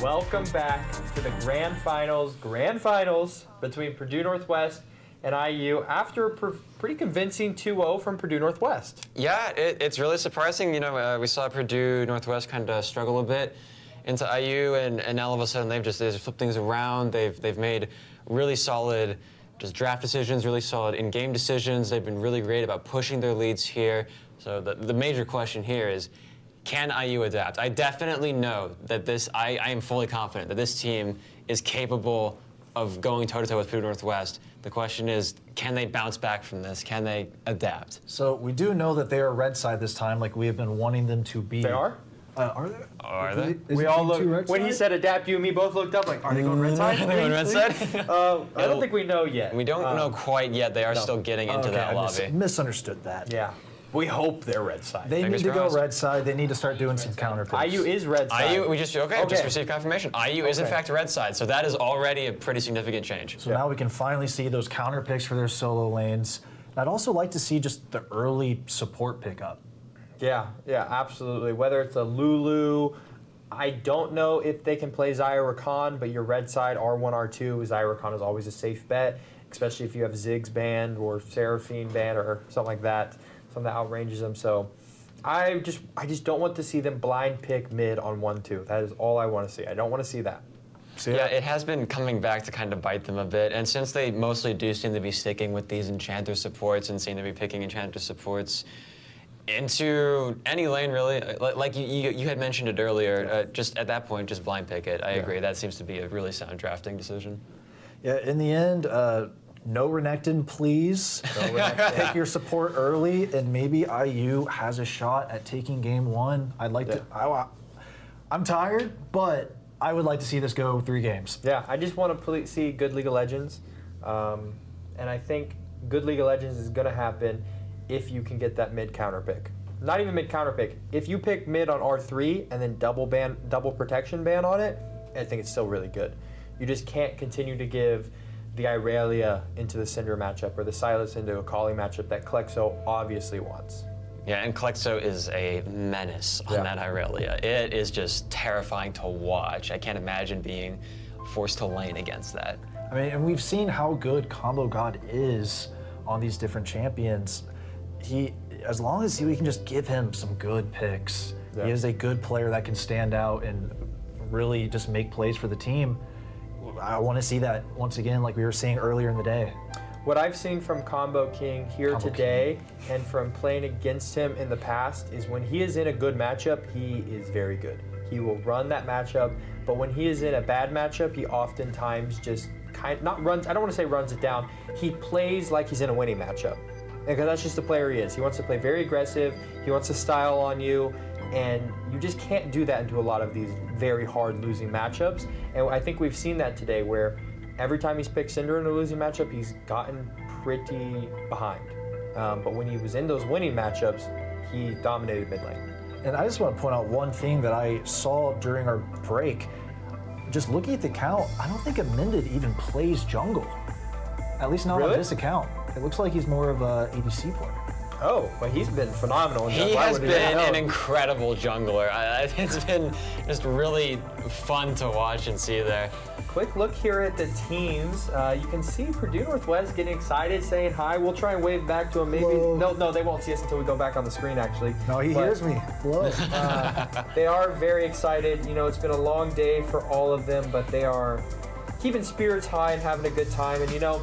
Welcome back to the grand finals between Purdue Northwest and IU after a pretty convincing 2-0 from Purdue Northwest. Yeah, it's really surprising. We saw Purdue Northwest kind of struggle a bit into IU, and now all of a sudden they've flipped things around. They've made really solid just draft decisions, really solid in-game decisions. They've been really great about pushing their leads here. So the major question here is, can IU adapt? I definitely know that I am fully confident that this team is capable of going toe-to-toe with Purdue Northwest. The question is, can they bounce back from this? Can they adapt? So we do know that they are red side this time, like we have been wanting them to be. They are? Are they? Are they? We all looked, when he said adapt, you and me both looked up like, are they going red side? Are they going red side? I don't think we know yet. We don't know quite yet. They are still getting into that lobby. I misunderstood that. Yeah. We hope they're red side. They Fingers need to crossed. go red side. They need to start doing some counter picks. IU is red side. IU, we just received confirmation. IU is in fact red side, so that is already a pretty significant change. So now we can finally see those counter picks for their solo lanes. I'd also like to see just the early support pickup. Yeah, absolutely. Whether it's a Lulu, I don't know if they can play Zyra Khan, but your red side R1, R2, Zyra Khan is always a safe bet, especially if you have Ziggs banned or Seraphine banned or something like that. Something that outranges them. So I just don't want to see them blind pick mid on 1-2. That is all I want to see. I don't want to see that. Yeah, it has been coming back to kind of bite them a bit. And since they mostly do seem to be sticking with these Enchanter supports and seem to be picking Enchanter supports into any lane, really, like you had mentioned it earlier, just at that point, just blind pick it. I agree. That seems to be a really sound drafting decision. Yeah, in the end, no Renekton, please. No Renekton. Pick your support early, and maybe IU has a shot at taking game one. I'd like to. I'm tired, but I would like to see this go 3 games. Yeah, I just want to see good League of Legends, and I think good League of Legends is going to happen if you can get that mid counter pick. Not even mid counter pick. If you pick mid on R3 and then double protection ban on it, I think it's still really good. You just can't continue to give the Irelia into the Syndra matchup or the Sylas into a Kali matchup that Klexo obviously wants. Yeah, and Klexo is a menace on that Irelia. It is just terrifying to watch. I can't imagine being forced to lane against that. I mean, and we've seen how good Combo God is on these different champions. As long as we can just give him some good picks, he is a good player that can stand out and really just make plays for the team. I want to see that once again, like we were saying earlier in the day. What I've seen from Combo King here today and from playing against him in the past is when he is in a good matchup, he is very good. He will run that matchup, but when he is in a bad matchup, he oftentimes just I don't want to say runs it down. He plays like he's in a winning matchup. Because that's just the player he is. He wants to play very aggressive, he wants to style on you, and you just can't do that into a lot of these very hard losing matchups. And I think we've seen that today where every time he's picked Syndra in a losing matchup, he's gotten pretty behind. But when he was in those winning matchups, he dominated mid lane. And I just want to point out one thing that I saw during our break. Just looking at the count, I don't think Amended even plays jungle. At least not on this account. It looks like he's more of a ADC player. Oh, but he's been phenomenal. He has been an incredible jungler. It's been just really fun to watch and see there. Quick look here at the teams. You can see Purdue Northwest getting excited, saying hi. We'll try and wave back to him. Maybe no, they won't see us until we go back on the screen. Actually, no, he hears me. Hello. They are very excited. You know, it's been a long day for all of them, but they are keeping spirits high and having a good time. And you know,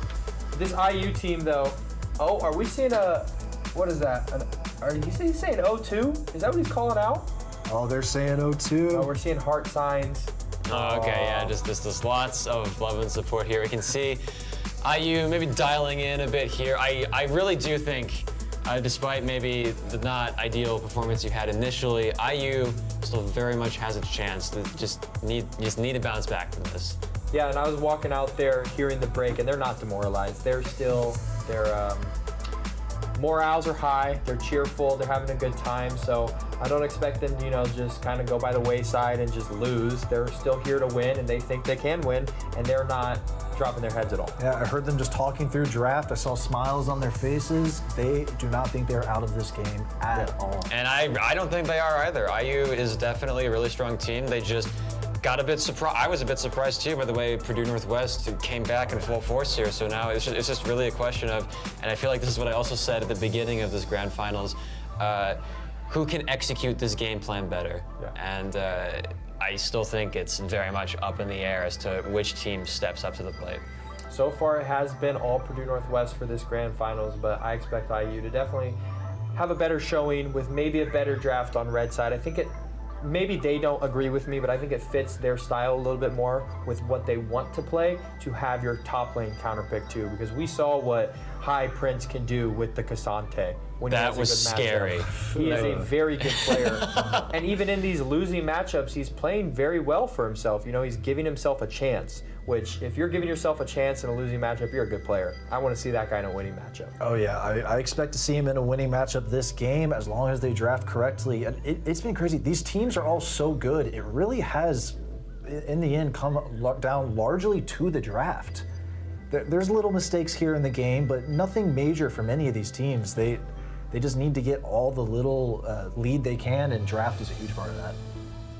this IU team though. Oh, are we seeing a? What is that? Are you saying 0-2? Is that what he's calling out? Oh, they're saying 0-2. Oh, we're seeing heart signs. Oh, okay, yeah, just lots of love and support here. We can see IU maybe dialing in a bit here. I really do think, despite maybe the not ideal performance you had initially, IU still very much has a chance to just need to bounce back from this. Yeah, and I was walking out there hearing the break, and they're not demoralized. Their morals are high, they're cheerful, they're having a good time, so I don't expect them, you know, just kind of go by the wayside and just lose. They're still here to win, and they think they can win, and they're not dropping their heads at all. Yeah, I heard them just talking through draft. I saw smiles on their faces. They do not think they're out of this game at all. And I don't think they are either. IU is definitely a really strong team. They just got a bit surprised. I was a bit surprised too by the way Purdue Northwest came back in full force here. So now it's just really a question of, and I feel like this is what I also said at the beginning of this grand finals, who can execute this game plan better? Yeah. And I still think it's very much up in the air as to which team steps up to the plate. So far, it has been all Purdue Northwest for this grand finals, but I expect IU to definitely have a better showing with maybe a better draft on red side. I think maybe they don't agree with me, but I think it fits their style a little bit more with what they want to play to have your top lane counterpick too, because we saw what High Prince can do with the Cassante. When that was scary. He is a very good player. And even in these losing matchups, he's playing very well for himself. You know, he's giving himself a chance, which if you're giving yourself a chance in a losing matchup, you're a good player. I want to see that guy in a winning matchup. Oh yeah, I expect to see him in a winning matchup this game as long as they draft correctly. And it's been crazy. These teams are all so good. It really has, in the end, come down largely to the draft. There's little mistakes here in the game, but nothing major from any of these teams. They just need to get all the little lead they can, and draft is a huge part of that.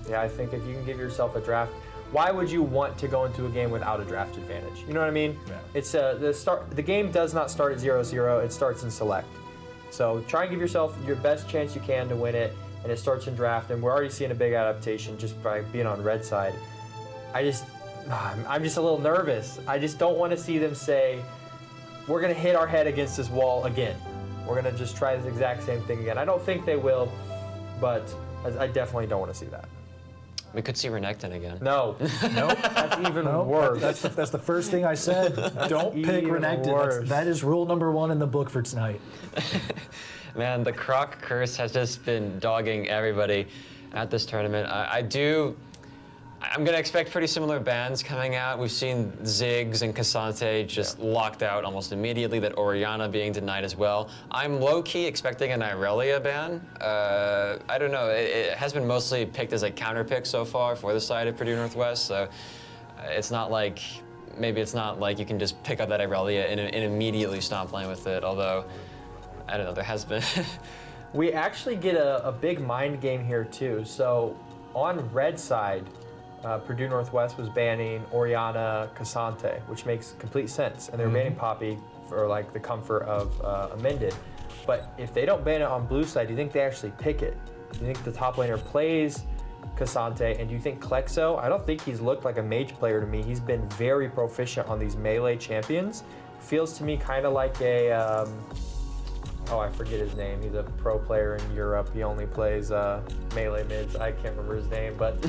Yeah, I think if you can give yourself a draft, why would you want to go into a game without a draft advantage? You know what I mean? Yeah. It's the game does not start at 0-0, it starts in select. So try and give yourself your best chance you can to win it, and it starts in draft, and we're already seeing a big adaptation just by being on red side. I'm just a little nervous. I just don't want to see them say, we're gonna hit our head against this wall again. We're gonna just try this exact same thing again. I don't think they will, but I definitely don't want to see that. We could see Renekton again. No. Nope. That's even Nope. worse. That's the first thing I said. Don't pick Even Renekton. worse. That is rule number 1 in the book for tonight. Man, the Croc curse has just been dogging everybody at this tournament. I'm going to expect pretty similar bans coming out. We've seen Ziggs and Cassante just locked out almost immediately, that Orianna being denied as well. I'm low-key expecting an Irelia ban. I don't know. It has been mostly picked as a counter pick so far for the side of Purdue Northwest, so it's not like, maybe it's not like you can just pick up that Irelia and immediately stop playing with it, although, I don't know, there has been... We actually get a big mind game here too. So on red side, Purdue Northwest was banning Orianna, Cassante, which makes complete sense, and they're banning Poppy for like the comfort of Amended. But if they don't ban it on blue side, do you think they actually pick it? Do you think the top laner plays Cassante, and do you think Klexo? I don't think he's looked like a mage player to me. He's been very proficient on these melee champions. Feels to me kind of like a I forget his name. He's a pro player in Europe. He only plays melee mids. I can't remember his name, but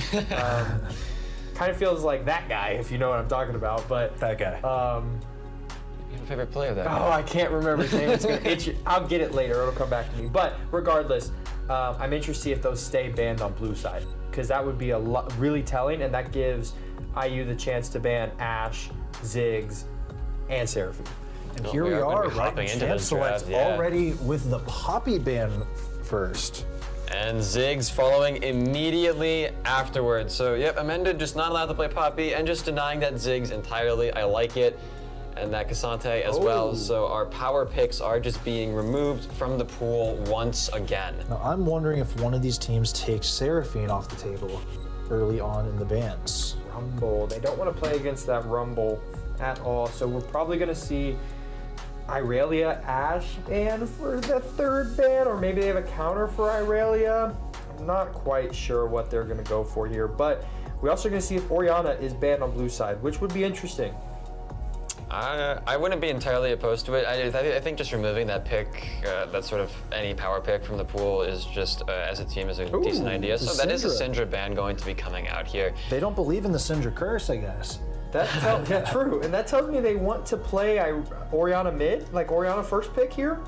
kind of feels like that guy, if you know what I'm talking about. But That guy. You have a favorite player of that? I can't remember his name. It's gonna itch you. I'll get it later. It'll come back to me. But regardless, I'm interested to see if those stay banned on blue side, because that would be really telling, and that gives IU the chance to ban Ashe, Ziggs, and Seraphine. And Oh, here we we are gonna are, be right? hopping into Champ this Select draft, yeah. already with the Poppy ban first. And Ziggs following immediately afterwards. So, yep, Amended just not allowed to play Poppy and just denying that Ziggs entirely. I like it. And that Cassante as well. So our power picks are just being removed from the pool once again. Now I'm wondering if one of these teams takes Seraphine off the table early on in the bans. Rumble. They don't want to play against that Rumble at all. So we're probably going to see Irelia Ashe ban for the third ban, or maybe they have a counter for Irelia. I'm not quite sure what they're going to go for here, but we're also going to see if Orianna is banned on blue side, which would be interesting. I wouldn't be entirely opposed to it. I think just removing that pick, that sort of any power pick from the pool is just, as a team, is a decent idea. So that is a Syndra ban going to be coming out here. They don't believe in the Syndra curse, I guess. Yeah, true. And that tells me they want to play Orianna mid, like Orianna first pick here.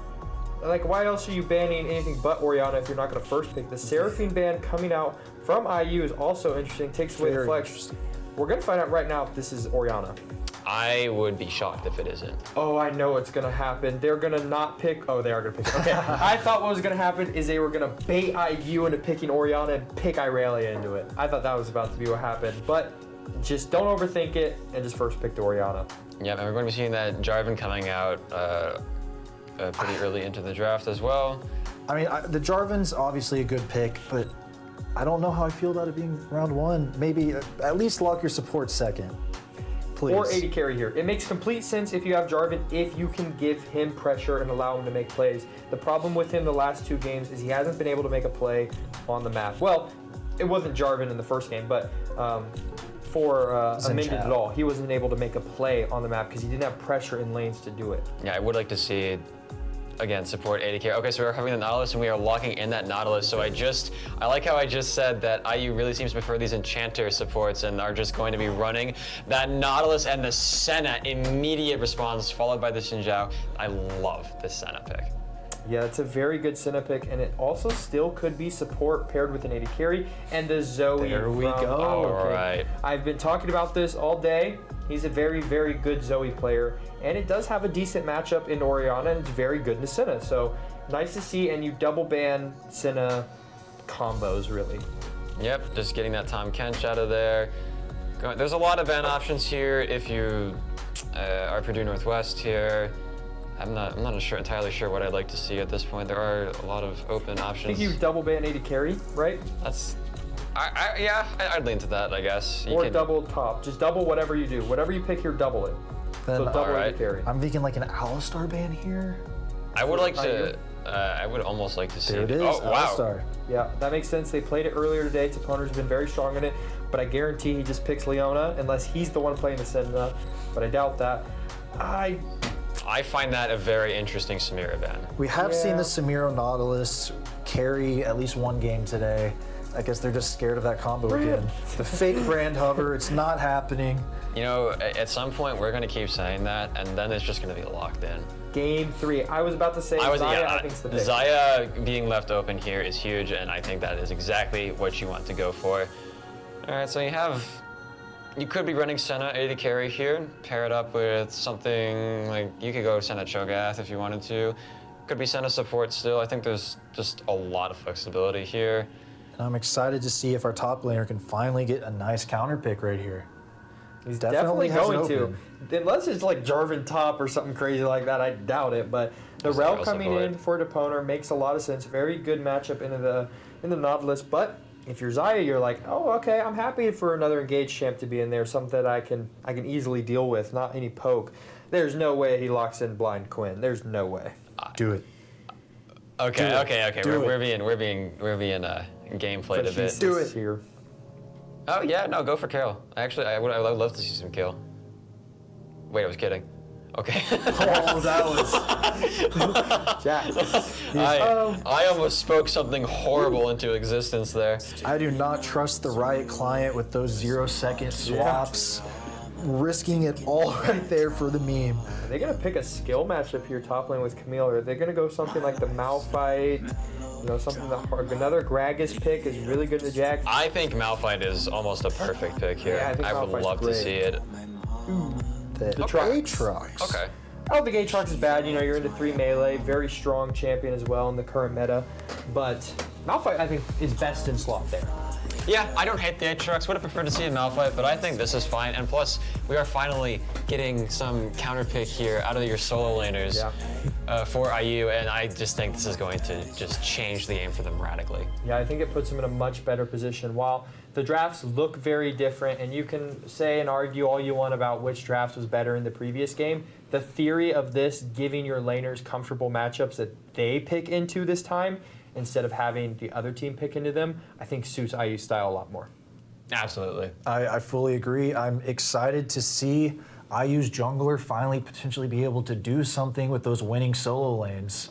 Like, why else are you banning anything but Orianna if you're not going to first pick? The Seraphine ban coming out from IU is also interesting. Takes away the flex. We're going to find out right now if this is Orianna. I would be shocked if it isn't. Oh, I know what's going to happen. They're going to not pick... Oh, they are going to pick... Okay, I thought what was going to happen is they were going to bait IU into picking Orianna and pick Irelia into it. I thought that was about to be what happened. But just don't overthink it and just first pick Orianna. Yeah, and we're going to be seeing that Jarvan coming out pretty early into the draft as well. I mean, the Jarvan's obviously a good pick, but I don't know how I feel about it being round 1. Maybe at least lock your support second. Please. Or AD carry here. It makes complete sense if you have Jarvan, if you can give him pressure and allow him to make plays. The problem with him the last 2 games is he hasn't been able to make a play on the map. Well, it wasn't Jarvan in the first game, but for a minute at all, he wasn't able to make a play on the map because he didn't have pressure in lanes to do it. Yeah, I would like to see, again, support AD carry. Okay, so we're having the Nautilus and we are locking in that Nautilus. So I like how I just said that IU really seems to prefer these Enchanter supports and are just going to be running that Nautilus and the Senna immediate response followed by the Xin Zhao. I love this Senna pick. Yeah, it's a very good Senna pick, and it also still could be support paired with an AD carry and the Zoe. There we go. All right. I've been talking about this all day. He's a very, very good Zoe player, and it does have a decent matchup in Orianna, and it's very good in Senna. So nice to see, and you double ban Senna combos, really. Yep, just getting that Tom Kench out of there. There's a lot of ban options here if you are Purdue Northwest here. I'm not entirely sure what I'd like to see at this point. There are a lot of open options. I think you double ban AD carry, right? I'd lean to that, I guess. Or double top. Just double whatever you do. Whatever you pick here, double it. Then, so double AD carry. I'm thinking like an Alistar ban here. I would like to. I would almost like to see. There it is. Oh wow. Alistar. Yeah, that makes sense. They played it earlier today. Taponer's been very strong in it, but I guarantee he just picks Leona unless he's the one playing the Senna. But I doubt that. I find that a very interesting Samira ban. We have seen the Samiro Nautilus carry at least 1 game today. I guess they're just scared of that combo again. The fake brand hover, it's not happening. You know, at some point we're going to keep saying that, and then it's just going to be locked in. Game 3. I was about to say Xayah, I think's the pick. Xayah being left open here is huge, and I think that is exactly what you want to go for. All right, so you could be running Senna AD carry here, pair it up with something like, you could go Senna Cho'Gath if you wanted to. Could be Senna support still. I think there's just a lot of flexibility here. And I'm excited to see if our top laner can finally get a nice counter pick right here. He's definitely going to. Unless it's like Jarvan top or something crazy like that, I doubt it. But the Rel coming in for Deponer makes a lot of sense. Very good matchup in the Nautilus. But if you're Xayah, you're like, oh, okay, I'm happy for another engaged champ to be in there, something that I can easily deal with, not any poke. There's no way he locks in Blind Quinn. There's no way. Do it. Okay. We're being gameplayed a bit. Do it here. Oh yeah, no, go for kill. Actually, I would love to see some kill. Wait, I was kidding. Okay. Oh, that was. Jack. I almost spoke something horrible into existence there. I do not trust the Riot client with those 0-second swaps. Risking it all right there for the meme. Are they going to pick a skill matchup here top lane with Camille, or are they going to go something like the Malphite? You know, something that another Gragas pick is really good to Jack. I think Malphite is almost a perfect pick here. Yeah, I think would Malphite's love great. to see it. The Aatrox. Okay. I don't think Aatrox is bad. You know, you're into 3 melee, very strong champion as well in the current meta. But Malphite, I think, is best in slot there. Yeah, I don't hate the Aatrox. Would have preferred to see a Malphite, but I think this is fine. And plus, we are finally getting some counter pick here out of your solo laners for IU, and I just think this is going to just change the game for them radically. Yeah, I think it puts them in a much better position. While the drafts look very different, and you can say and argue all you want about which draft was better in the previous game, the theory of this giving your laners comfortable matchups that they pick into this time instead of having the other team pick into them, I think suits IU style a lot more. Absolutely. I fully agree. I'm excited to see IU's jungler finally potentially be able to do something with those winning solo lanes.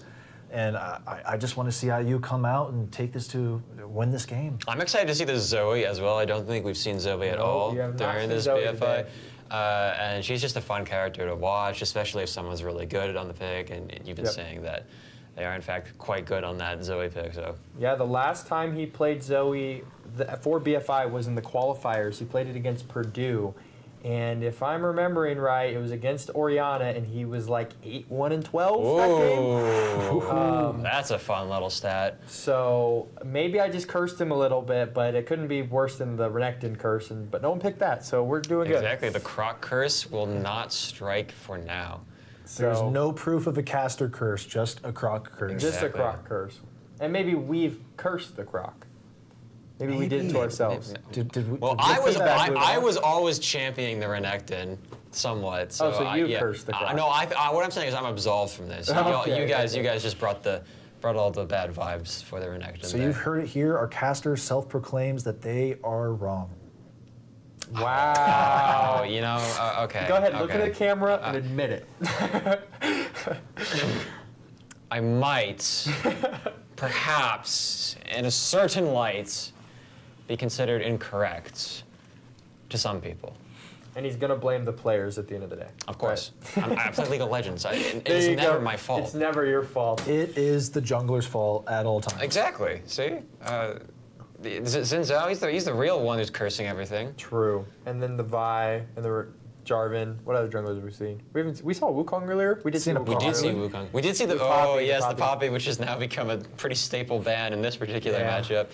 And I just want to see IU come out and take this to win this game. I'm excited to see the Zoe as well. I don't think we've seen Zoe at all during this BFI. And she's just a fun character to watch, especially if someone's really good on the pick. And you've been saying that they are, in fact, quite good on that Zoe pick. So yeah, the last time he played Zoe for BFI was in the qualifiers. He played it against Purdue. And if I'm remembering right, it was against Orianna, and he was like 8-1-12 that game. That's a fun little stat. So maybe I just cursed him a little bit, but it couldn't be worse than the Renekton curse. But no one picked that, so we're doing good. Exactly. The Croc curse will not strike for now. There's no proof of a caster curse, just a Croc curse. Just a Croc curse. And maybe we've cursed the Croc. Maybe we did it to ourselves. Did we, Well, did we I was put that- I was always championing the Renekton somewhat. So, so you cursed the crowd. No, what I'm saying is I'm absolved from this. Okay, you guys just brought all the bad vibes for the Renekton. So you've heard it here. Our caster self-proclaims that they are wrong. Wow. Oh, okay. Go ahead, look okay. at the camera and admit it. I might, perhaps, in a certain light, be considered incorrect to some people. And he's going to blame the players at the end of the day. Of course. I play League of Legends. It's There you never go. my fault. It's never your fault. It is the jungler's fault at all times. Exactly. See? Zinzao, he's the real one who's cursing everything. True. And then the Vi and the Jarvan. What other junglers have we seen? We saw Wukong earlier. We did see Seen a Wukong. We did see earlier. Wukong. We did see the Poppy, the Poppy. Poppy, which has now become a pretty staple ban in this particular Yeah. matchup.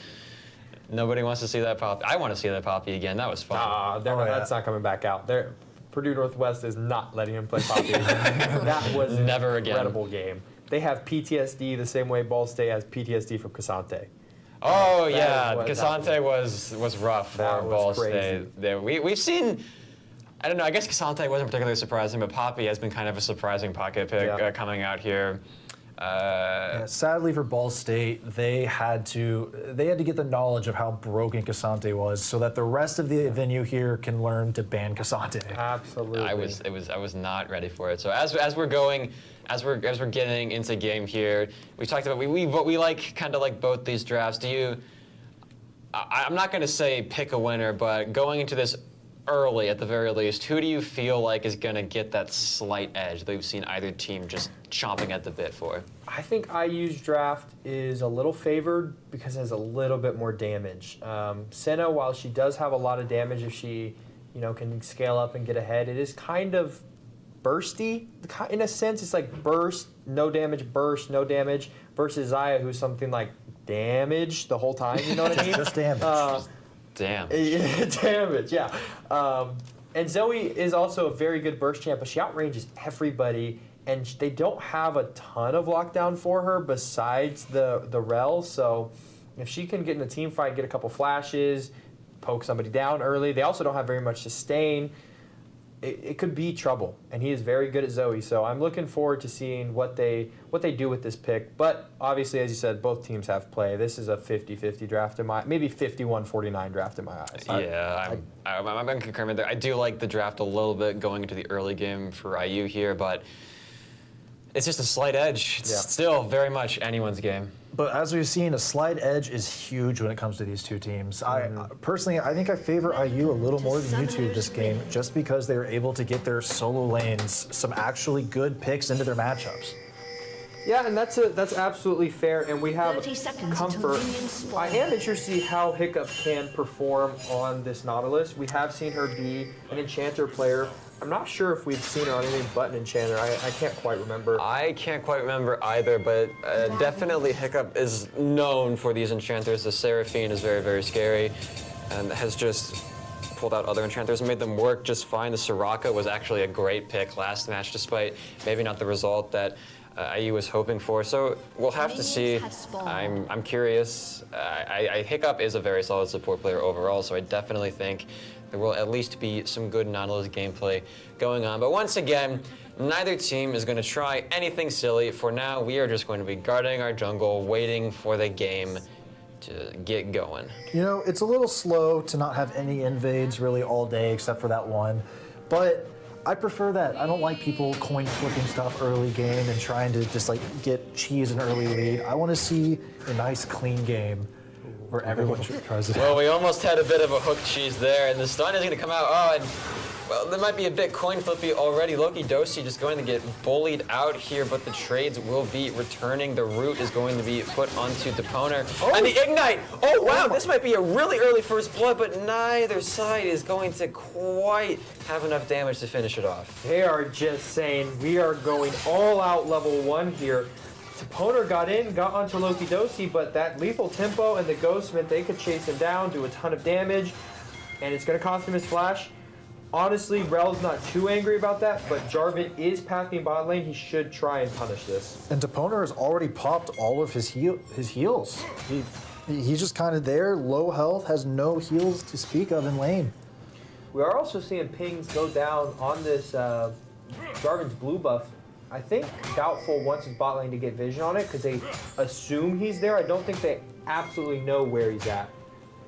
Nobody wants to see that Poppy. I want to see that Poppy again. That was fun. That's not coming back out. Purdue Northwest is not letting him play Poppy. That was Never an again. incredible game. They have PTSD the same way Ball State has PTSD from Cassante. Oh That yeah, is what Cassante was rough That for was Ball crazy. State. We've seen. I don't know. I guess Cassante wasn't particularly surprising, but Poppy has been kind of a surprising pocket pick Yeah. coming out here. Yeah, sadly for Ball State, they had to get the knowledge of how broken Cassante was, so that the rest of the venue here can learn to ban Cassante. Absolutely. I was not ready for it. So as we're getting into game here, we talked about we like kind of like both these drafts. I'm not going to say pick a winner, but going into this early at the very least, who do you feel like is going to get that slight edge that we've seen either team just chomping at the bit for? I think IU's draft is a little favored because it has a little bit more damage. Senna, while she does have a lot of damage, if she can scale up and get ahead, it is kind of bursty. In a sense, it's like burst, no damage, burst, no damage, versus Zaya, who's something like damage the whole time, you know what I mean? Just damage. Damn. Damage, yeah. And Zoe is also a very good burst champ, but she outranges everybody, and they don't have a ton of lockdown for her besides the rel. So if she can get in a team fight, get a couple flashes, poke somebody down early, they also don't have very much sustain. It could be trouble, and he is very good at Zoe. So I'm looking forward to seeing what they do with this pick. But obviously, as you said, both teams have play. This is a 50-50 draft maybe 51-49 draft in my eyes. Yeah, I'm concurring there. I do like the draft a little bit going into the early game for IU here, but it's just a slight edge. It's still very much anyone's game. But as we've seen, a slight edge is huge when it comes to these two teams. Personally, I think I favor IU a little more than you two this game, just because they were able to get their solo lanes some actually good picks into their matchups. Yeah, and that's absolutely fair, and we have 30 seconds comfort. until minions spawn. I am interested to see how Hiccup can perform on this Nautilus. We have seen her be an Enchanter player. I'm not sure if we've seen her on anything but an Enchanter. I can't quite remember. I can't quite remember either, but definitely Hiccup is known for these enchanters. The Seraphine is very, very scary and has just pulled out other enchanters and made them work just fine. The Soraka was actually a great pick last match, despite maybe not the result that IU was hoping for. So we'll have to see. I'm curious. Hiccup is a very solid support player overall, so I definitely think there will at least be some good Nautilus gameplay going on. But once again, neither team is going to try anything silly. For now, we are just going to be guarding our jungle, waiting for the game to get going. You know, it's a little slow to not have any invades really all day except for that one, but I prefer that. I don't like people coin flipping stuff early game and trying to just like get cheese an early lead. I want to see a nice clean game where everyone tries it. Well, we almost had a bit of a hook cheese there, and the stun is going to come out. Oh, and well, there might be a bit coin flippy already. Loki Dosi just going to get bullied out here, but the trades will be returning. The root is going to be put onto Deponer. Oh. And the Ignite! Oh, wow, this might be a really early first blood, but neither side is going to quite have enough damage to finish it off. They are just saying, we are going all out level 1 here. Deponer got onto Loki Dosi, but that lethal tempo and the ghost meant they could chase him down, do a ton of damage, and it's going to cost him his flash. Honestly, Rel's not too angry about that, but Jarvan is pathing bot lane. He should try and punish this. And Deponer has already popped all of his heals. He's just kind of there, low health, has no heals to speak of in lane. We are also seeing pings go down on this Jarvan's blue buff. I think Doubtful wants his bot lane to get vision on it because they assume he's there. I don't think they absolutely know where he's at.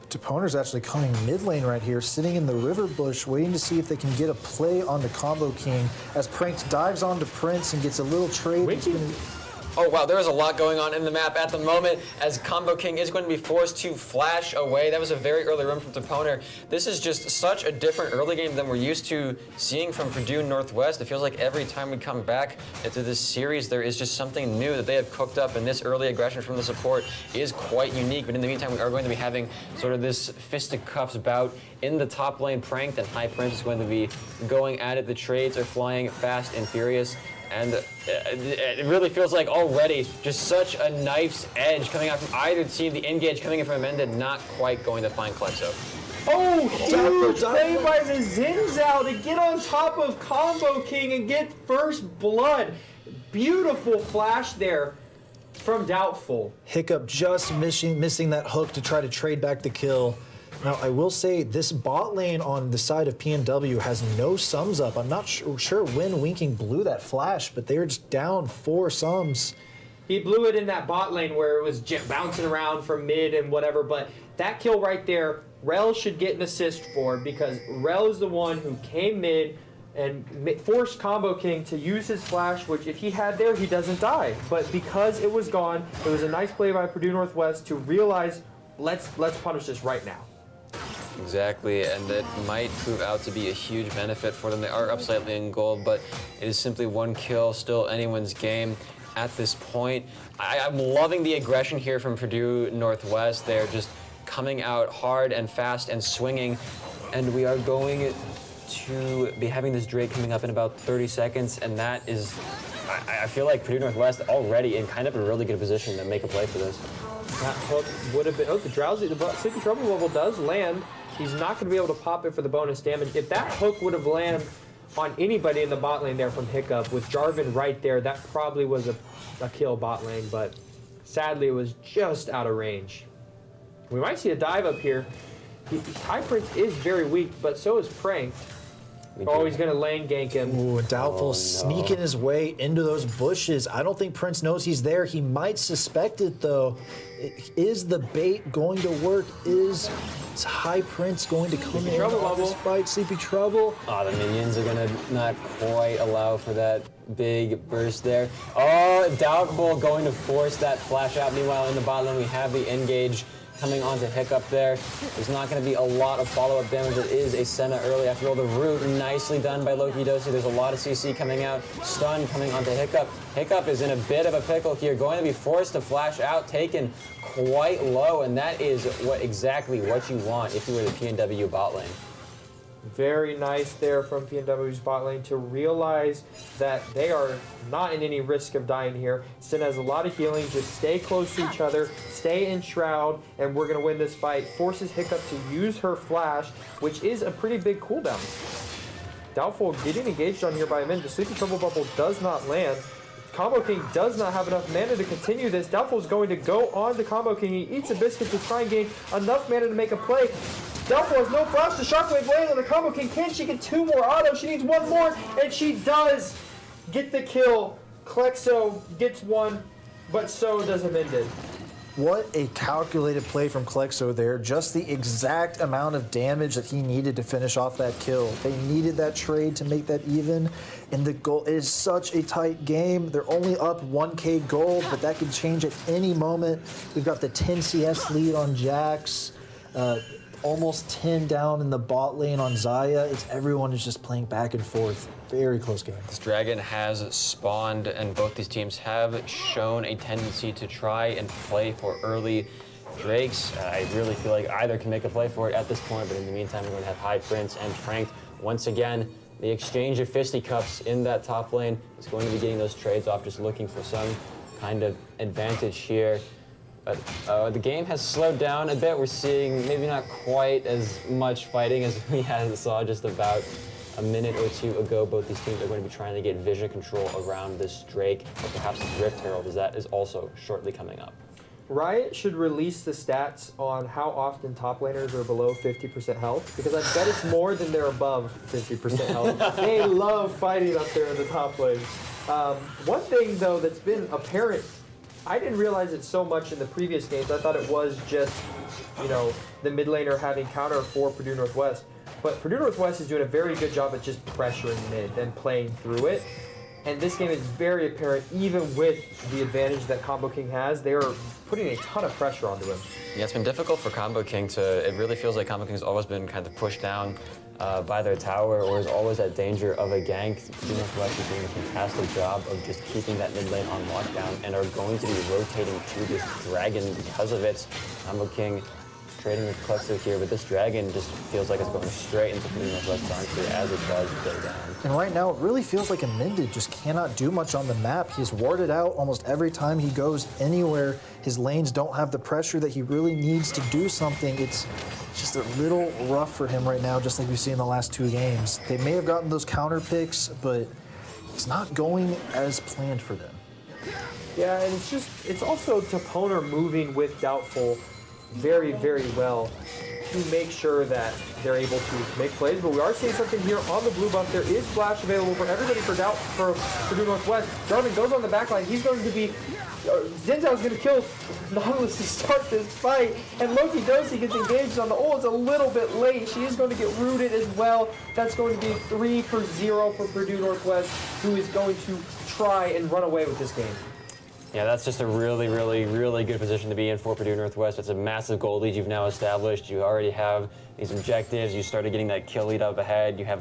Deponer's actually coming mid lane right here, sitting in the river bush, waiting to see if they can get a play on the Combo King as Pranked dives onto Prince and gets a little trade. Oh wow, there is a lot going on in the map at the moment as Combo King is going to be forced to flash away. That was a very early run from Deponer. This is just such a different early game than we're used to seeing from Purdue Northwest. It feels like every time we come back into this series, there is just something new that they have cooked up, and this early aggression from the support is quite unique. But in the meantime, we are going to be having sort of this fisticuffs bout in the top lane. Pranked and High Prince is going to be going at it. The trades are flying fast and furious. And it really feels like already just such a knife's edge coming out from either team. The engage coming in from Amanda, not quite going to find Klexo. Oh, huge play by the Zinzao to get on top of Combo King and get first blood. Beautiful flash there from Doubtful. Hiccup just missing that hook to try to trade back the kill. Now, I will say this bot lane on the side of PNW has no sums up. I'm not sure when Winking blew that flash, but they were just down 4 sums. He blew it in that bot lane where it was bouncing around from mid and whatever, but that kill right there, Rel should get an assist for because Rel is the one who came mid and forced Combo King to use his flash, which if he had there, he doesn't die. But because it was gone, it was a nice play by Purdue Northwest to realize, let's punish this right now. Exactly, and that might prove out to be a huge benefit for them. They are up slightly in gold, but it is simply 1 kill, still anyone's game at this point. I'm loving the aggression here from Purdue Northwest. They're just coming out hard and fast and swinging, and we are going to be having this Drake coming up in about 30 seconds, and that is, I feel like Purdue Northwest already in kind of a really good position to make a play for this. That hook would have been, the Sleepy Trouble level does land. He's not going to be able to pop it for the bonus damage. If that hook would have landed on anybody in the bot lane there from Hiccup, with Jarvan right there, that probably was a kill bot lane, but sadly it was just out of range. We might see a dive up here. High Prince is very weak, but so is Pranked. Oh, he's going to lane gank him. Ooh, Doubtful sneaking his way into those bushes. I don't think Prince knows he's there. He might suspect it, though. Is the bait going to work? Is High Prince going to come in on this fight? Sleepy Trouble. Oh, the minions are going to not quite allow for that big burst there. Oh, Doubtful going to force that flash out. Meanwhile, in the bot lane, we have the engage coming onto Hiccup there. There's not going to be a lot of follow-up damage. It is a Senna early. After all, the root nicely done by Loki Dosi. There's a lot of CC coming out. Stun coming onto Hiccup. Hiccup is in a bit of a pickle here, going to be forced to flash out, taken quite low, and that is exactly what you want if you were the PNW bot lane. Very nice there from PNW's bot lane to realize that they are not in any risk of dying here. Sin has a lot of healing. Just stay close to each other, stay in Shroud, and we're going to win this fight. Forces Hiccup to use her flash, which is a pretty big cooldown. Doubtful getting engaged on here by a min. The Sleepy Trouble Bubble does not land. Combo King does not have enough mana to continue this. Doubtful is going to go on to Combo King. He eats a biscuit to try and gain enough mana to make a play. Doubtful has no flash. The Shockwave lands on the Combo King. Can she get 2 more autos? She needs 1 more, and she does get the kill. Klexo gets 1, but so does Amended. What a calculated play from Klexo there. Just the exact amount of damage that he needed to finish off that kill. They needed that trade to make that even. And the goal is such a tight game. They're only up 1k gold, but that can change at any moment. We've got the 10 CS lead on Jax. Almost 10 down in the bot lane on Xayah. Everyone is just playing back and forth. Very close game. This dragon has spawned, and both these teams have shown a tendency to try and play for early drakes. I really feel like either can make a play for it at this point, but in the meantime, we're going to have High Prince and Pranked. Once again, the exchange of fisticuffs in that top lane is going to be getting those trades off, just looking for some kind of advantage here. But the game has slowed down a bit. We're seeing maybe not quite as much fighting as we saw just about a minute or 2 ago. Both these teams are going to be trying to get vision control around this Drake, or perhaps this Rift Herald, as that is also shortly coming up. Riot should release the stats on how often top laners are below 50% health, because I bet it's more than they're above 50% health. They love fighting up there in the top lane. One thing, though, that's been apparent, I didn't realize it so much in the previous games. I thought it was just, the mid laner having counter for Purdue Northwest. But Purdue Northwest is doing a very good job at just pressuring mid and playing through it. And this game is very apparent, even with the advantage that Combo King has. They are putting a ton of pressure onto him. Yeah, it's been difficult for Combo King it really feels like Combo King's always been kind of pushed down by their tower, or is always at danger of a gank. Purdue Northwest is doing a fantastic job of just keeping that mid lane on lockdown, and are going to be rotating to this dragon because of it. Combo King trading with Cluxer here, but this dragon just feels like it's going straight into Purdue Northwest Archer as it tries to go down. And right now, it really feels like Amended just cannot do much on the map. He's warded out almost every time he goes anywhere. His lanes don't have the pressure that he really needs to do something. It's just a little rough for him right now, just like we've seen in the last 2 games. They may have gotten those counter picks, but it's not going as planned for them. Yeah, and it's also Toponer moving with Doubtful very, very well to make sure that they're able to make plays. But we are seeing something here on the blue buff. There is flash available for everybody for Purdue Northwest. Jarvan goes on the back line. He's going to be... Zinzal's going to kill Nautilus to start this fight. And Loki Dosi gets engaged on the ult. It's a little bit late. She is going to get rooted as well. That's going to be 3-0 for Purdue Northwest, who is going to try and run away with this game. Yeah, that's just a really, really, really good position to be in for Purdue Northwest. It's a massive goal lead you've now established. You already have these objectives. You started getting that kill lead up ahead. You have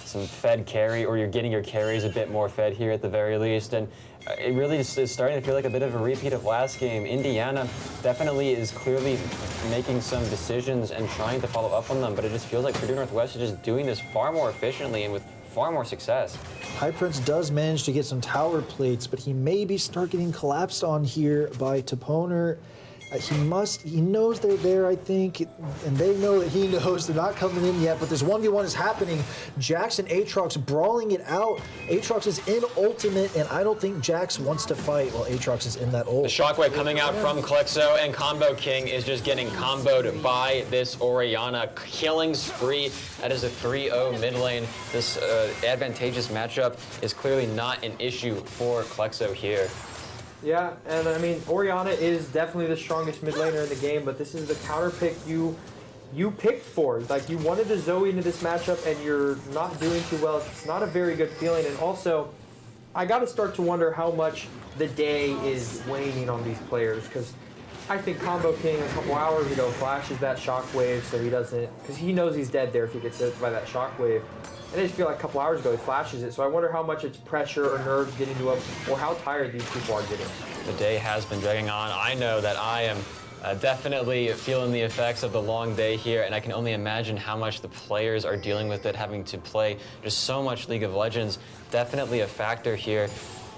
some fed carry, or you're getting your carries a bit more fed here at the very least. And it really is starting to feel like a bit of a repeat of last game. Indiana definitely is clearly making some decisions and trying to follow up on them, but it just feels like Purdue Northwest is just doing this far more efficiently and with far more success. High Prince does manage to get some tower plates, but he maybe start getting collapsed on here by Toponer. He knows they're there, I think, and they know that he knows they're not coming in yet, but this 1v1 is happening. Jax and Aatrox brawling it out. Aatrox is in ultimate, and I don't think Jax wants to fight while Aatrox is in that ult. The shockwave coming out from Clixo, and Combo King is just getting comboed by this Orianna. Killing spree. That is a 3-0 mid lane. This advantageous matchup is clearly not an issue for Clixo here. Yeah, and I mean, Orianna is definitely the strongest mid laner in the game, but this is the counter pick you picked for. Like, you wanted to Zoe into this matchup, and you're not doing too well. It's not a very good feeling, and also, I got to start to wonder how much the day is waning on these players, because I think Combo King a couple hours ago flashes that shockwave so he doesn't, because he knows he's dead there if he gets hit by that shockwave. And I just feel like a couple hours ago he flashes it, so I wonder how much it's pressure or nerves getting to him, or how tired these people are getting. The day has been dragging on. I know that I am definitely feeling the effects of the long day here, and I can only imagine how much the players are dealing with it, having to play just so much League of Legends. Definitely a factor here.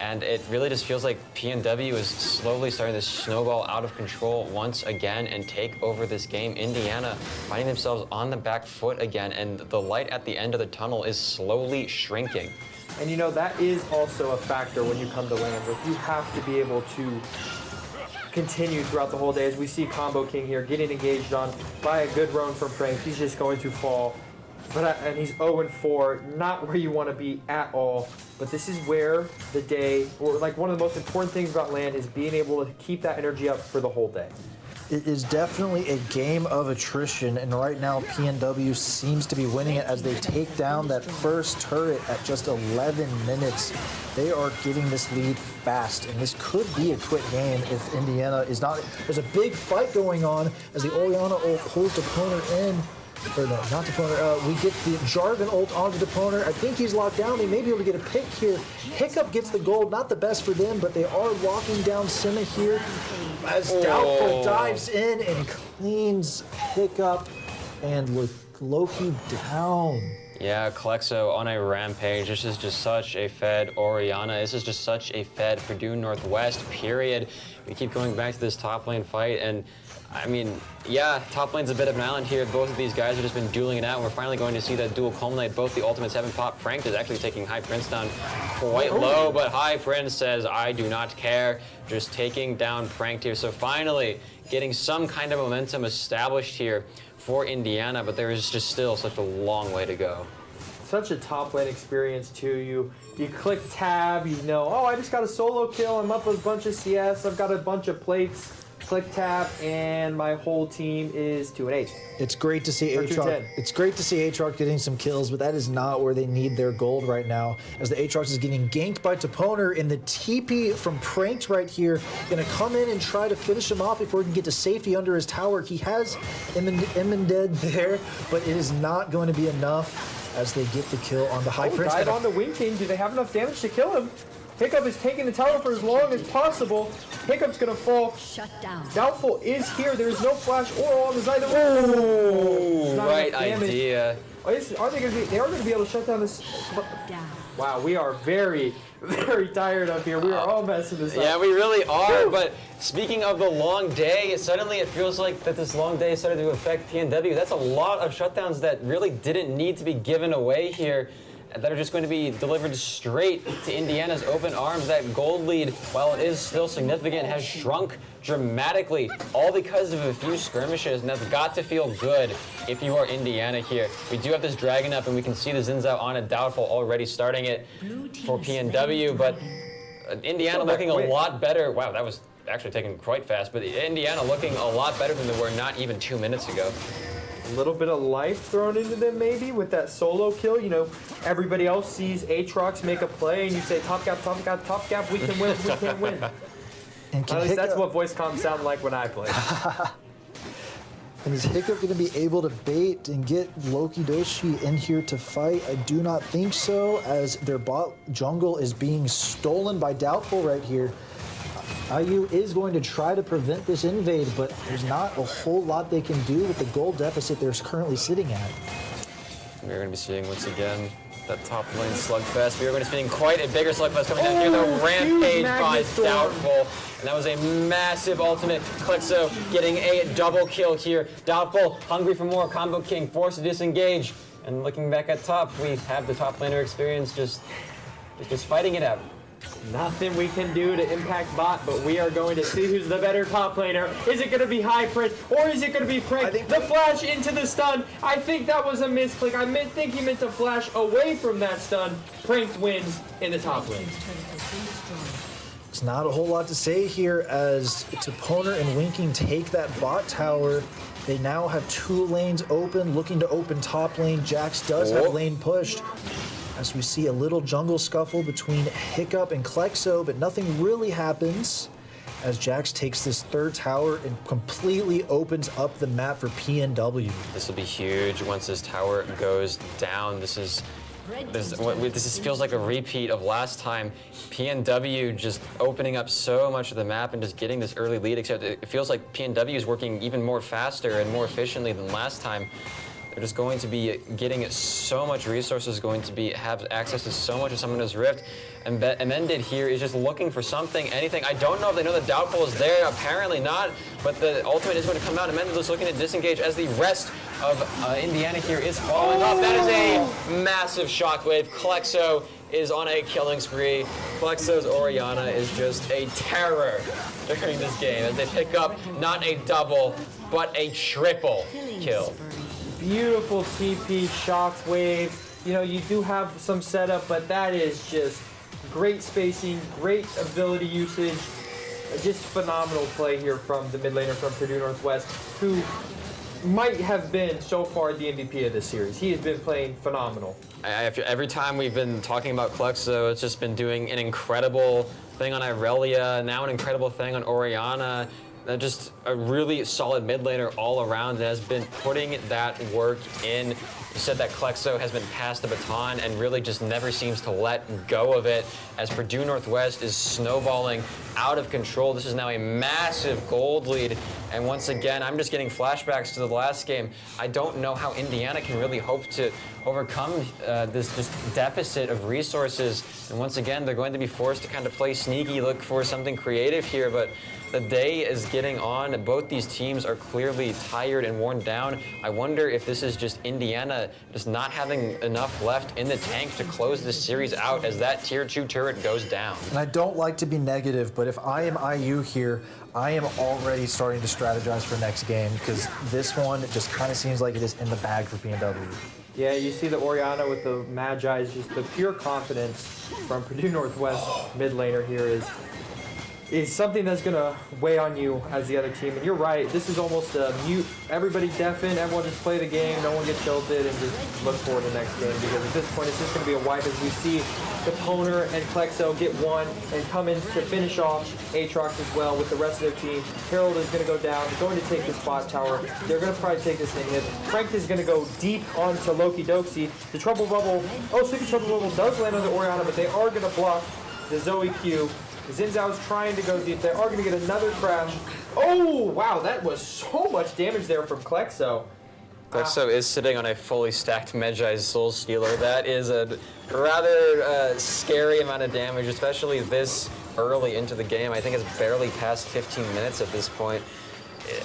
And it really just feels like PNW is slowly starting to snowball out of control once again and take over this game. Indiana finding themselves on the back foot again, and the light at the end of the tunnel is slowly shrinking. And you know, that is also a factor when you come to land. Like, you have to be able to continue throughout the whole day. As we see Combo King here getting engaged on by a good run from Frank. He's just going to fall. And he's 0-4, not where you want to be at all. But this is where the day, or like one of the most important things about LAN, is being able to keep that energy up for the whole day. It is definitely a game of attrition, and right now PNW seems to be winning it as they take down that first turret at just 11 minutes. They are getting this lead fast, and this could be a quick game if Indiana is not. There's a big fight going on as the Orianna ult holds the opponent in. Or no, not Deponer. We get the Jarvan ult onto Deponer. I think he's locked down. They may be able to get a pick here. Hiccup gets the gold. Not the best for them, but they are locking down Sima here. As Doubtful dives in and cleans Hiccup. And with Loki down. Yeah, Clexo on a rampage. This is just such a fed Oriana. This is just such a fed Purdue Northwest, period. We keep going back to this top lane fight, and I mean, yeah, top lane's a bit of an island here. Both of these guys have just been dueling it out, and we're finally going to see that duel culminate. Both the ultimates haven't popped. Frank is actually taking High Prince down quite low, but High Prince says, I do not care. Just taking down Frank here. So finally, getting some kind of momentum established here for Indiana, but there is just still such a long way to go. Such a top lane experience too. You click tab, you know, oh, I just got a solo kill, I'm up with a bunch of CS, I've got a bunch of plates. Click tab, and my whole team is 2-8. It's great to see Aatrox. It's great to see Aatrox getting some kills, but that is not where they need their gold right now. As the Aatrox is getting ganked by Toponer, and the TP from Pranked right here gonna come in and try to finish him off before he can get to safety under his tower. He has Emended there, but it is not going to be enough as they get the kill on the High Prince. Dive on the Wing King. Do they have enough damage to kill him? Hiccup is taking the tower for as long as possible. Hiccup's gonna fall. Shut down. Doubtful is here. There is no flash or on the side of the Ooh, right idea. Are they gonna be? They are gonna be able to shut down this. Down. Wow, we are very, very tired up here. We are all messing this up. Yeah, we really are. But speaking of the long day, suddenly it feels like that this long day started to affect PNW. That's a lot of shutdowns that really didn't need to be given away here, that are just going to be delivered straight to Indiana's open arms. That gold lead, while it is still significant, has shrunk dramatically, all because of a few skirmishes, and that's got to feel good if you are Indiana here. We do have this dragon up, and we can see the Zinzao on a Doubtful already starting it for PNW, but Indiana looking a lot better. Wow, that was actually taken quite fast, but Indiana looking a lot better than they were not even 2 minutes ago. A little bit of life thrown into them maybe with that solo kill. You know, everybody else sees Aatrox make a play and you say, top gap, top gap, top gap, we can win, we can win. And at least that's what voice comms sound like when I play. And is Hiccup going to be able to bait and get Loki Doshi in here to fight? I do not think so, as their bot jungle is being stolen by Doubtful right here. IU is going to try to prevent this invade, but there's not a whole lot they can do with the gold deficit they're currently sitting at. We're going to be seeing once again that top lane slugfest. We are going to be seeing quite a bigger slugfest coming down here. The rampage by Doubtful. And that was a massive ultimate. Clexo getting a double kill here. Doubtful, hungry for more. Combo King forced to disengage. And looking back at top, we have the top laner experience just fighting it out. Nothing we can do to impact bot, but we are going to see who's the better top laner. Is it going to be High Prince, or is it going to be Frank? The flash into the stun. I think that was a misclick. I think he meant to flash away from that stun. Frank wins in the top lane. It's not a whole lot to say here as Toponer and Winking take that bot tower. They now have 2 lanes open, looking to open top lane. Jax does have lane pushed. As we see a little jungle scuffle between Hiccup and Clexo, but nothing really happens as Jax takes this 3rd tower and completely opens up the map for PNW. This will be huge once this tower goes down. This feels like a repeat of last time. PNW just opening up so much of the map and just getting this early lead, except it feels like PNW is working even more faster and more efficiently than last time. They're just going to be getting so much resources, going to have access to so much of Summoner's Rift. And Emended here is just looking for something, anything. I don't know if they know that Doubtful is there. Apparently not, but the ultimate is going to come out. Emended is looking to disengage as the rest of Indiana here is falling off. That is a massive shockwave. Clexo is on a killing spree. Clexo's Oriana is just a terror during this game as they pick up not a double, but a triple kill. Beautiful TP, shockwave. You know, you do have some setup, but that is just great spacing, great ability usage. Just phenomenal play here from the mid laner from Purdue Northwest, who might have been so far the MVP of this series. He has been playing phenomenal. Every time we've been talking about Clexo, it's just been doing an incredible thing on Irelia, now an incredible thing on Oriana. Just a really solid mid laner all around that has been putting that work in. You said that Clexo has been passed the baton and really just never seems to let go of it as Purdue Northwest is snowballing out of control. This is now a massive gold lead And once again, I'm just getting flashbacks to the last game. I don't know how Indiana can really hope to overcome this just deficit of resources. And once again, they're going to be forced to kind of play sneaky, look for something creative here. But the day is getting on. Both these teams are clearly tired and worn down. I wonder if this is just Indiana just not having enough left in the tank to close this series out as that Tier 2 turret goes down. And I don't like to be negative, but if I am IU here, I am already starting to strategize for next game because this one just kind of seems like it is in the bag for PNW. Yeah, you see the Oriana with the Magi, just the pure confidence from Purdue Northwest mid laner here is something that's going to weigh on you as the other team. And you're right, this is almost a mute, everybody deafen, everyone just play the game, no one gets tilted, and just look forward to the next game. Because at this point, it's just going to be a wipe as we see the Poner and Plexo get one and come in to finish off Aatrox as well with the rest of their team. Harold is going to go down, they're going to take the spot tower. They're going to probably take this inhib. Frank is going to go deep onto Loki Doxy. The Trouble Bubble, Sleepy Trouble Bubble does land on the Oriana, but they are going to block the Zoe Q. Xin Zhao's trying to go deep. They are going to get another crash. Oh, wow, that was so much damage there from Klexo. Klexo is sitting on a fully stacked Medjai's Soul Stealer. That is a rather scary amount of damage, especially this early into the game. I think it's barely past 15 minutes at this point.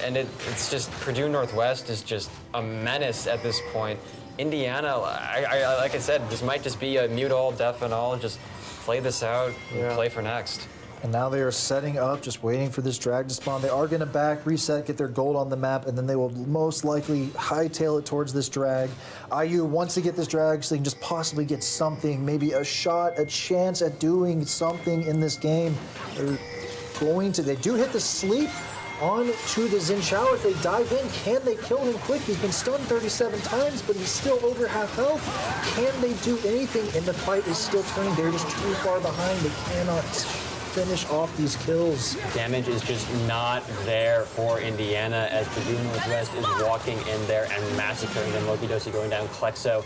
And it's just, Purdue Northwest is just a menace at this point. Indiana, like I said, this might just be a mute all, deaf and all, just play this out and play for next. And now they are setting up, just waiting for this drag to spawn. They are going to back, reset, get their gold on the map, and then they will most likely hightail it towards this drag. IU wants to get this drag so they can just possibly get something, maybe a shot, a chance at doing something in this game. They do hit the sleep on to the Xin Zhao. If they dive in, can they kill him quick? He's been stunned 37 times, but he's still over half health. Can they do anything? And the fight is still turning. They're just too far behind. They cannot finish off these kills. Damage is just not there for Indiana as Purdue Northwest is walking in there and massacring them. Loki Doxy going down. Klexo,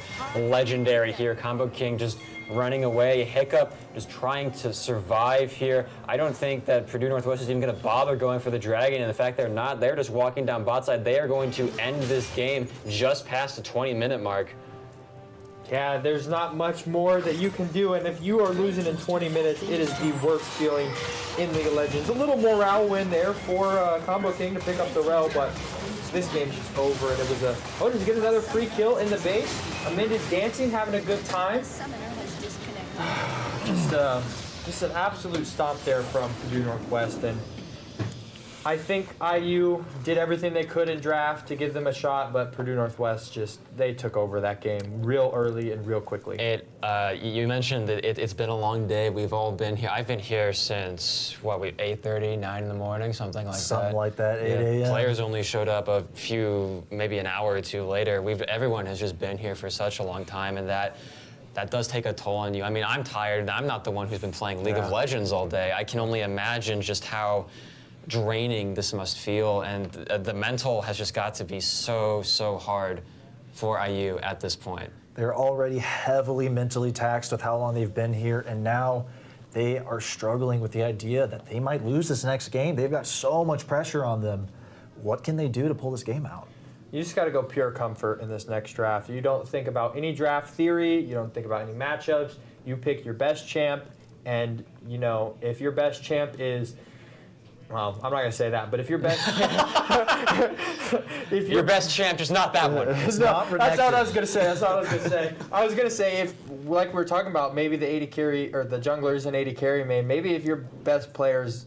legendary here. Combo King just running away. Hiccup just trying to survive here. I don't think that Purdue Northwest is even going to bother going for the Dragon, and the fact they're not, they're just walking down bot side. They are going to end this game just past the 20-minute mark. Yeah, there's not much more that you can do, and if you are losing in 20 minutes, it is the worst feeling in League of Legends. A little morale win there for Combo King to pick up the rel, but this game's just over, and it was a... Oh, did he get another free kill in the base? Amanda dancing, having a good time. Just an absolute stomp there from Purdue Northwest, and I think IU did everything they could in draft to give them a shot, but Purdue Northwest they took over that game real early and real quickly. You mentioned that it's been a long day. We've all been here. I've been here since, 8:30, 9 in the morning, something like that. Something like that, 8 a.m. Players only showed up a few, maybe an hour or two later. Everyone has just been here for such a long time, and that does take a toll on you. I mean, I'm tired. I'm not the one who's been playing League of Legends all day. I can only imagine just how draining this must feel, and the mental has just got to be so hard for IU at this point. They're already heavily mentally taxed with how long they've been here, and now they are struggling with the idea that they might lose this next game. They've got so much pressure on them. What can they do to pull this game out? You just got to go pure comfort in this next draft. You don't think about any draft theory. You don't think about any matchups. You pick your best champ, and if your best champ is... Well, I'm not going to say that, but if your best your best champ, just not that one. It's not that's not what I was going to say. I was going to say, if, like we were talking about, maybe the AD carry, or the jungler's an AD carry main, maybe if your best player's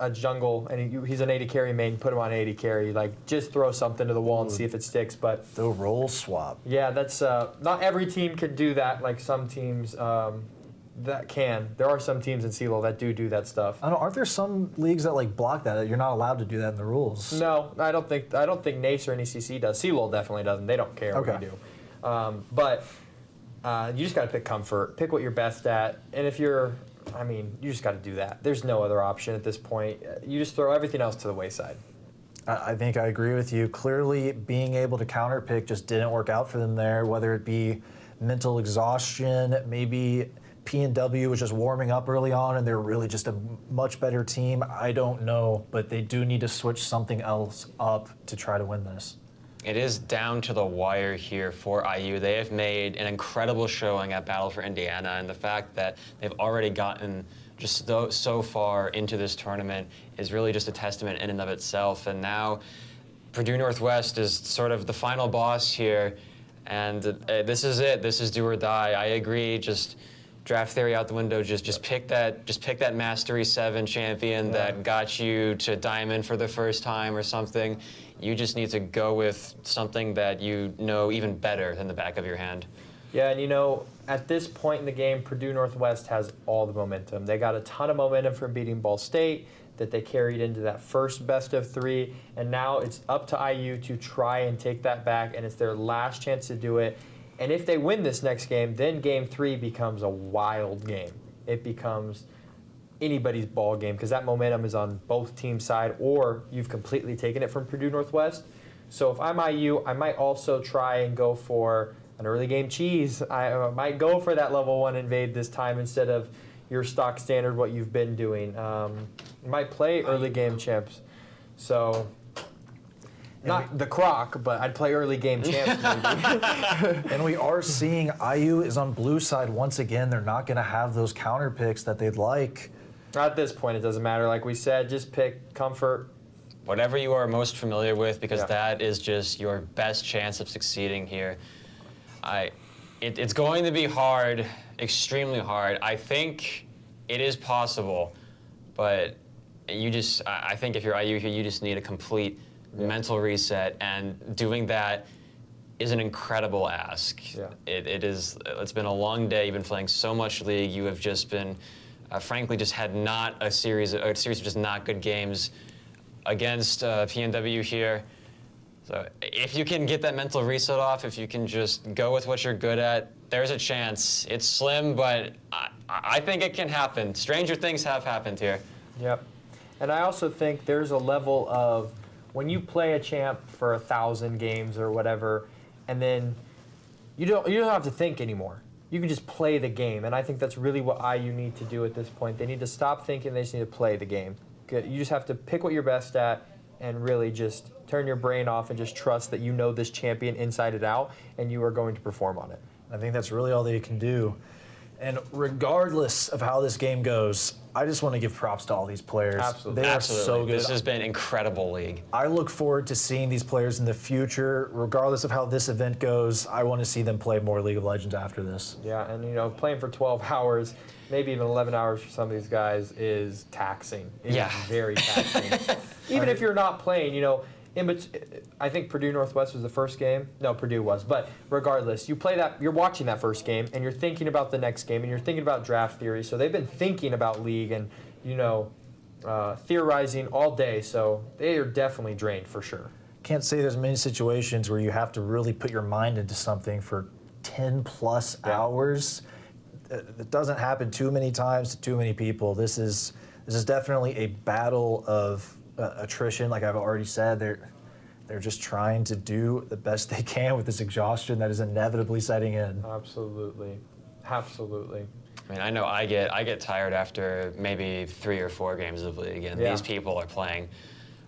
a jungle and he's an AD carry main, put him on AD carry. Like, just throw something to the wall and see if it sticks. But the role swap. Yeah, that's not every team can do that. Like some teams that can. There are some teams in CELO that do that stuff. I don't know, aren't there some leagues that block that? You're not allowed to do that in the rules. No, I don't think NACE or NECC does. CELO definitely doesn't. They don't care what you do. But you just got to pick comfort. Pick what you're best at. And if you just got to do that. There's no other option at this point. You just throw everything else to the wayside. I think I agree with you. Clearly, being able to counterpick just didn't work out for them there, whether it be mental exhaustion, maybe PNW was just warming up early on and they're really just a much better team. I don't know, but they do need to switch something else up to try to win this. It is down to the wire here for IU. They have made an incredible showing at Battle for Indiana, and the fact that they've already gotten just so far into this tournament is really just a testament in and of itself. And now Purdue Northwest is sort of the final boss here, and this is it. This is do or die. I agree. Just draft theory out the window. Just pick that Mastery 7 champion that got you to Diamond for the first time or something. You just need to go with something that you know even better than the back of your hand. Yeah, and at this point in the game, Purdue Northwest has all the momentum. They got a ton of momentum from beating Ball State that they carried into that first best of 3, and now it's up to IU to try and take that back, and it's their last chance to do it. And if they win this next game, then game 3 becomes a wild game. It becomes anybody's ball game because that momentum is on both teams' side, or you've completely taken it from Purdue Northwest. So if I'm IU, I might also try and go for an early game cheese. I might go for that level 1 invade this time instead of your stock standard, what you've been doing. Might play early game champs. So not the Croc, but I'd play early game champs maybe. And we are seeing IU is on blue side once again. They're not going to have those counter picks that they'd like. At this point, it doesn't matter. Like we said, just pick comfort. Whatever you are most familiar with, because that is just your best chance of succeeding here. It's going to be hard, extremely hard. I think it is possible, but I think if you're IU here, you just need a complete mental reset, and doing that is an incredible ask. Yeah. It's been a long day. You've been playing so much League. You have just been, frankly, just had not a series of just not good games against PNW here. So if you can get that mental reset off, if you can just go with what you're good at, there's a chance. It's slim, but I think it can happen. Stranger things have happened here. Yep. And I also think there's a level of when you play a champ for 1,000 games or whatever, and then you don't have to think anymore. You can just play the game, and I think that's really what IU need to do at this point. They need to stop thinking, they just need to play the game. You just have to pick what you're best at and really just turn your brain off and just trust that you know this champion inside and out, and you are going to perform on it. I think that's really all they can do. And regardless of how this game goes, I just want to give props to all these players. Absolutely. They are so good. This has been incredible League. I look forward to seeing these players in the future. Regardless of how this event goes, I want to see them play more League of Legends after this. Yeah, and playing for 12 hours, maybe even 11 hours for some of these guys is taxing. It is very taxing. Even if you're not playing, I think Purdue Northwest was the first game. No, Purdue was. But regardless, you're watching that first game, and you're thinking about the next game, and you're thinking about draft theory. So they've been thinking about League and, theorizing all day. So they are definitely drained for sure. Can't say there's many situations where you have to really put your mind into something for 10+ hours. It doesn't happen too many times to too many people. This is definitely a battle of attrition. Like I've already said, they're just trying to do the best they can with this exhaustion that is inevitably setting in. Absolutely. I mean, I know I get tired after maybe 3 or 4 games of League, and these people are playing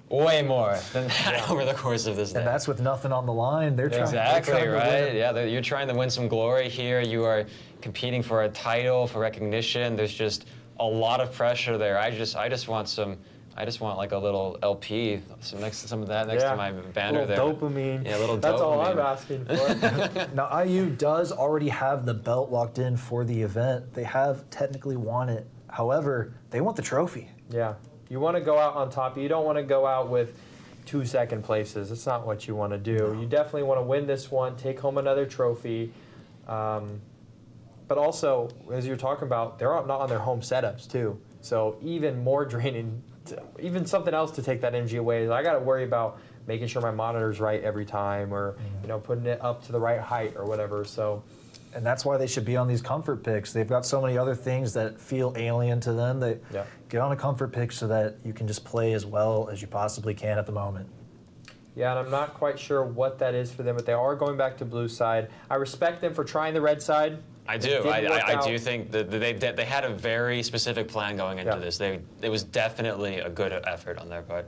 way more than that over the course of this day. And that's with nothing on the line. They're trying to right? Yeah, you're trying to win some glory here. You are competing for a title, for recognition. There's just a lot of pressure there. I just want like a little LP, next to my banner there. Dopamine. Yeah, a little That's dopamine. all I'm asking for. Now, IU does already have the belt locked in for the event. They have technically won it. However, they want the trophy. Yeah. You want to go out on top. You don't want to go out with 2 second places. It's not what you want to do. You definitely want to win this one, take home another trophy. But also, as you're talking about, they're not on their home setups too. So even more draining, even something else to take that energy away. I got to worry about making sure my monitor's right every time, or putting it up to the right height or whatever. So, and that's why they should be on these comfort picks. They've got so many other things that feel alien to them. They get on a comfort pick so that you can just play as well as you possibly can at the moment. Yeah, and I'm not quite sure what that is for them, but they are going back to blue side. I respect them for trying the red side. I do. didn't work I out. do think that they had a very specific plan going into this. It was definitely a good effort on their part.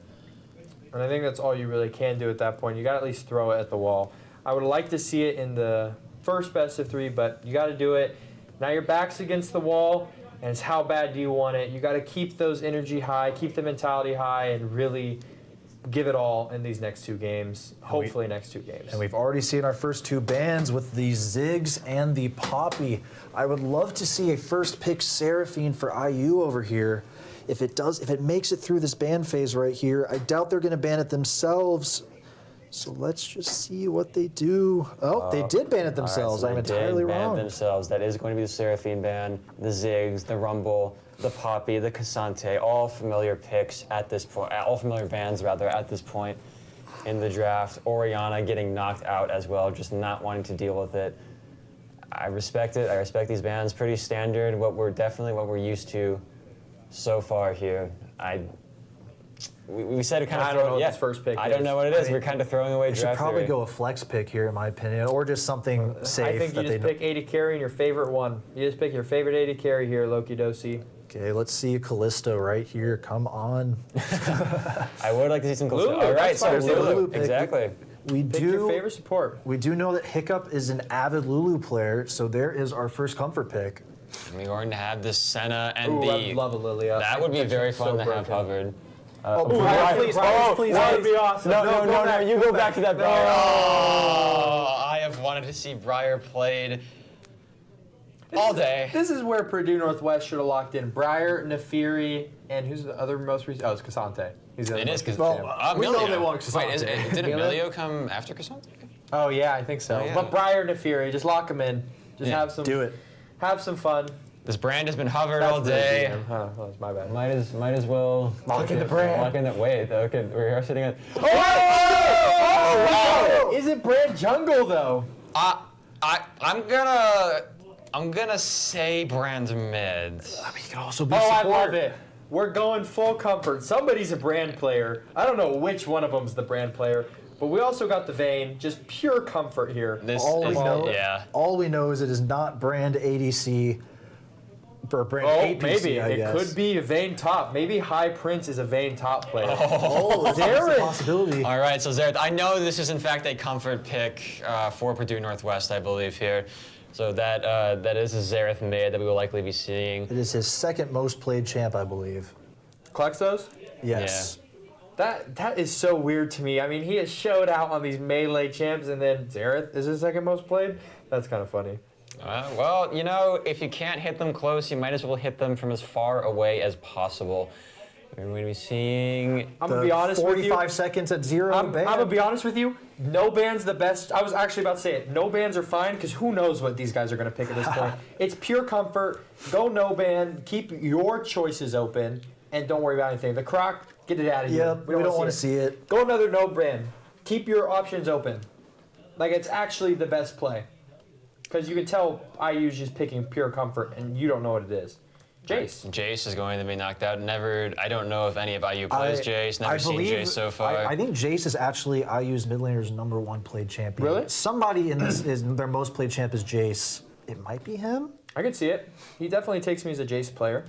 And I think that's all you really can do at that point. You got to at least throw it at the wall. I would like to see it in the first best of 3, but you got to do it. Now your back's against the wall, and it's how bad do you want it. You got to keep those energy high, keep the mentality high, and really give it all in these next 2 games. Hopefully next 2 games. And we've already seen our first 2 bans with the Ziggs and the Poppy. I would love to see a first pick Seraphine for IU over here. If it makes it through this ban phase right here, I doubt they're going to ban it themselves. So let's just see what they do. Oh, they did ban it themselves. All right, I'm so they entirely did ban wrong. themselves. That is going to be the Seraphine ban, the Ziggs, the Rumble, the Poppy, the Cassante, all familiar picks at this point, all familiar bans rather at this point in the draft. Oriana getting knocked out as well, just not wanting to deal with it. I respect it. I respect these bans. Pretty standard. What we're used to so far here. We said it kind of. I don't know what this first pick I don't is. know what it is. We're kind of throwing away They should draft probably theory. go a flex pick here, in my opinion, or just something safe. I think you that they just pick AD carry and your favorite one. You just pick your favorite AD carry here, Loki Dosi. Okay, let's see Callisto right here. Come on. I would like to see some Lulu, All right, that's so fine. There's the Lulu, Lulu pick. exactly. We Pick your do. favorite support. We do know that Hiccup is an avid Lulu player, so there is our first comfort pick. We're going to have the Senna and Ooh, the. I'd love a Lilia. That would be very fun so to have broken. covered. Briar, please, please. That would be awesome. No, you go back to that, Briar. Oh, I have wanted to see Briar played all day. This is where Purdue Northwest should have locked in Briar, Nefiri, and who's the other most recent? Oh, it's Cassante. He's the other It is most because Well, we know they want Wait, Cassante. did Emilio? Emilio come after Cassante? Oh yeah, I think so. Oh, yeah. But Briar, Nefiri, just lock them in. Just Yeah. have some. Do it. Have some fun. This brand has been hovered That's all day. really good. Oh, that's my bad. Might as well Lock in the brand. Lock in the wait. Okay, we're sitting at. Oh, is it Brand Jungle though? I'm gonna say brand mid. He could also be Oh, I support. love it. We're going full comfort. Somebody's a brand player. I don't know which one of them's the brand player, but we also got the Vayne. Just pure comfort here. This All we is know, yeah. all we know is it is not brand ADC or brand Oh, APC, maybe. I It guess. could be a Vayne top. Maybe High Prince is a Vayne top player. Oh, that's a Zareth. possibility. All right, so Zareth, I know this is in fact a comfort pick for Purdue Northwest, I believe here. So that is a Zareth mid that we will likely be seeing. It is his second most played champ, I believe. Klexos? Yes. That is so weird to me. I mean, he has showed out on these melee champs, and then Zareth is his second most played? That's kind of funny. Well, you know, if you can't hit them close, you might as well hit them from as far away as possible. We're going to be seeing. I'm going to be honest with you. 45 seconds at 0 I'm ban. going to be honest with you. No ban's the best. I was actually about to say it. No bans are fine because who knows what these guys are going to pick at this point. It's pure comfort. Go no ban. Keep your choices open and don't worry about anything. The Croc, get it out of here. Yeah, we don't want to see it. Go another no ban. Keep your options open. Like, it's actually the best play. Because you can tell IU's just picking pure comfort and you don't know what it is. Jace. Jace is going to be knocked out. I don't know if any of IU plays Jace. Never seen Jace so far. I think Jace is actually IU's mid laner's #1 played champion. Really? Somebody in this is their most played champ is Jace. It might be him. I can see it. He definitely takes me as a Jace player.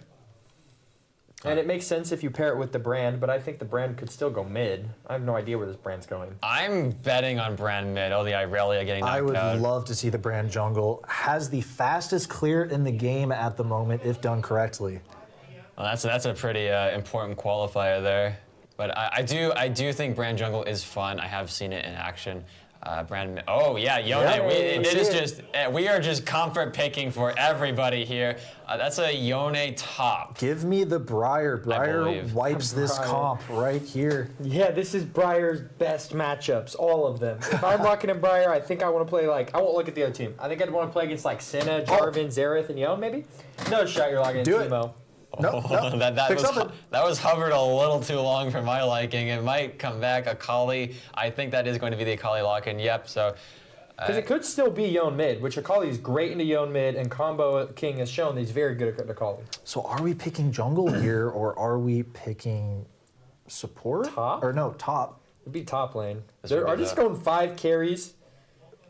And it makes sense if you pair it with the brand, but I think the brand could still go mid. I have no idea where this brand's going. I'm betting on brand mid. Oh, the Irelia getting knocked I would out. love to see the brand jungle. Has the fastest clear in the game at the moment if done correctly. Well, that's a pretty important qualifier there. But I do think brand jungle is fun. I have seen it in action. Oh yeah, Yone. We are just comfort picking for everybody here. That's a Yone top. Give me the Briar. Briar believe. wipes this Briar. comp right here. Yeah, this is Briar's best matchups, all of them. If I'm rocking in Briar, I think I want to play I won't look at the other team. I think I'd want to play against Senna, Jarvan, Zareth, and Yon maybe? No shot you're logging in Do it. Teemo. No, Pick something. that was hovered a little too long for my liking. It might come back. Akali. I think that is going to be the Akali lock-in. Yep. So. Because it could still be Yon mid, which Akali is great into Yon mid, and Combo King has shown that he's very good at Akali. So are we picking jungle here or are we picking support? Top? Or no, top. It'd be top lane. This would Are be just the- going 5 carries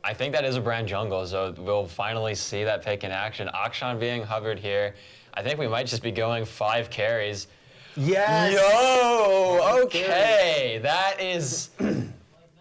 I think that is a brand jungle, so we'll finally see that pick in action. Akshan being hovered here. I think we might just be going 5 carries. Yes. Yo, okay, that is.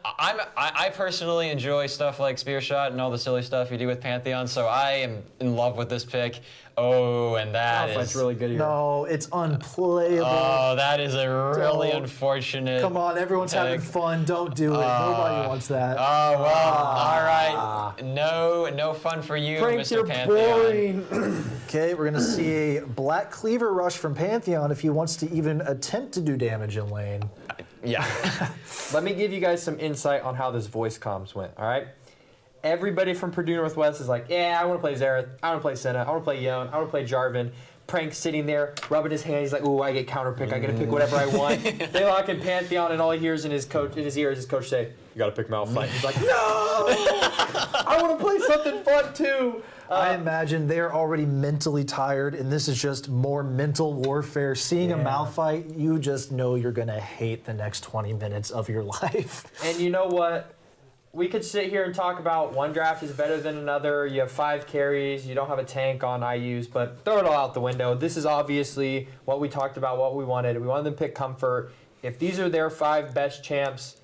I personally enjoy stuff like Spear Shot and all the silly stuff you do with Pantheon, so I am in love with this pick. Oh, and that That's is really good here. No, it's unplayable. Oh, that is a really Don't. unfortunate. Come on, everyone's having pick. fun. Don't do it. Nobody wants that. Oh well, all right. No fun for you, Frank, Mr. you're Pantheon. boring. Okay, we're gonna see a Black Cleaver rush from Pantheon if he wants to even attempt to do damage in lane. Yeah. Let me give you guys some insight on how this voice comms went, all right? Everybody from Purdue Northwest is like, yeah, I want to play Xerath, I want to play Senna, I want to play Yone, I want to play Jarvan. Prank's sitting there, rubbing his hand. He's like, ooh, I get counterpick. I get to pick whatever I want. They lock in Pantheon, and all he hears in his ear is his coach say, you got to pick Malphite. He's like, no! I want to play something fun, too. I imagine they're already mentally tired, and this is just more mental warfare. Seeing a Malphite, you just know you're going to hate the next 20 minutes of your life. And you know what? We could sit here and talk about one draft is better than another. You have 5 carries. You don't have a tank on IUs, but throw it all out the window. This is obviously what we talked about, what we wanted. We wanted them to pick comfort. If these are their 5 best champs,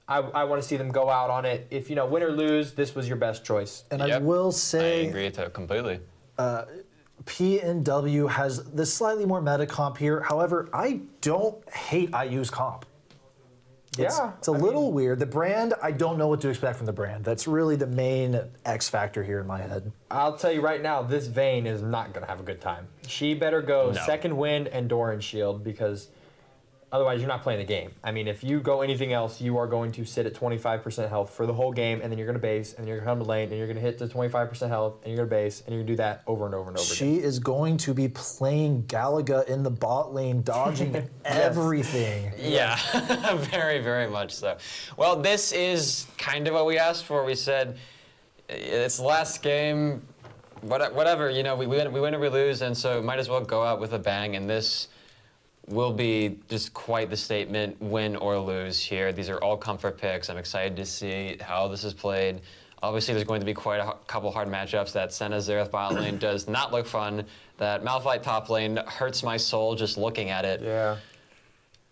I want to see them go out on it. If, win or lose, this was your best choice. And I Yep. will I say, agree with that completely. PNW has the slightly more meta comp here. However, I don't hate IU's comp. It's a little weird. The brand, I don't know what to expect from the brand. That's really the main X factor here in my head. I'll tell you right now, this Vayne is not going to have a good time. She better go No. second wind and Doran shield because otherwise you're not playing the game. I mean, if you go anything else, you are going to sit at 25% health for the whole game, and then you're going to base, and you're going to come to lane, and you're going to hit to 25% health, and you're going to base, and you're going to do that over and over and over again. She is going to be playing Galaga in the bot lane, dodging everything. Yeah, very, very much so. Well, this is kind of what we asked for. We said it's the last game, whatever. We win or we lose, and so might as well go out with a bang. And this will be just quite the statement, win or lose here. These are all comfort picks. I'm excited to see how this is played. Obviously, there's going to be quite a couple hard matchups. That Senna Xerath bot lane does not look fun. That Malphite top lane hurts my soul just looking at it. Yeah.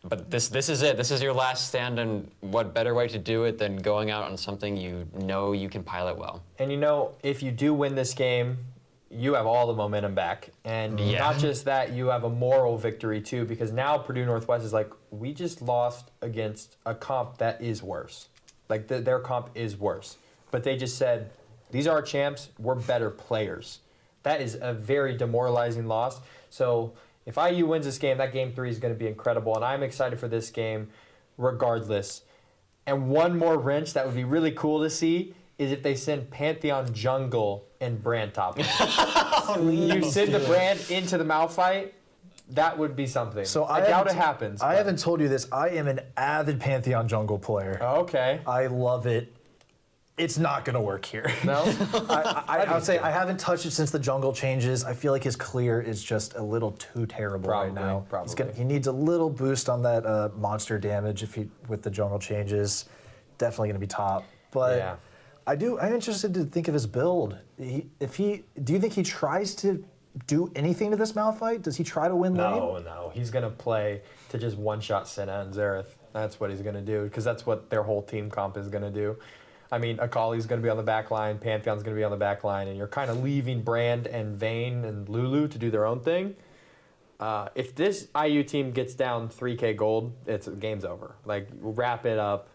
But this is it. This is your last stand, and what better way to do it than going out on something you know you can pilot well. And if you do win this game, you have all the momentum back. And not just that, you have a moral victory too, because now Purdue Northwest is like, we just lost against a comp that is worse. Like their comp is worse. But they just said, these are our champs, we're better players. That is a very demoralizing loss. So if IU wins this game, that game 3 is going to be incredible. And I'm excited for this game regardless. And one more wrench that would be really cool to see is if they send Pantheon jungle and brand top. You send the brand into the Malphite, that would be something. So I doubt it happens. I but- haven't told you this. I am an avid Pantheon jungle player. Okay. I love it. It's not going to work here. No? I would say I haven't touched it since the jungle changes. I feel like his clear is just a little too terrible right now. Probably. He needs a little boost on that monster damage with the jungle changes. Definitely going to be top. But Yeah. I'm interested to think of his build. Do you think he tries to do anything to this Malphite? Does he try to win lane? No. He's going to play to just one-shot Senna and Xerath. That's what he's going to do, because that's what their whole team comp is going to do. I mean, Akali's going to be on the back line, Pantheon's going to be on the back line, and you're kind of leaving Brand and Vayne and Lulu to do their own thing. If this IU team gets down 3K gold, game's over. Like, wrap it up,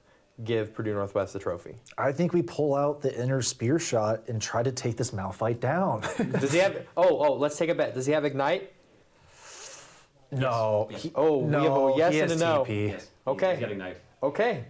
give Purdue Northwest the trophy. I think we pull out the inner spear shot and try to take this Malphite down. Does he have... let's take a bet. Does he have Ignite? No. We have a yes he and a has no. TP. Yes. Okay. He's got Ignite. Okay.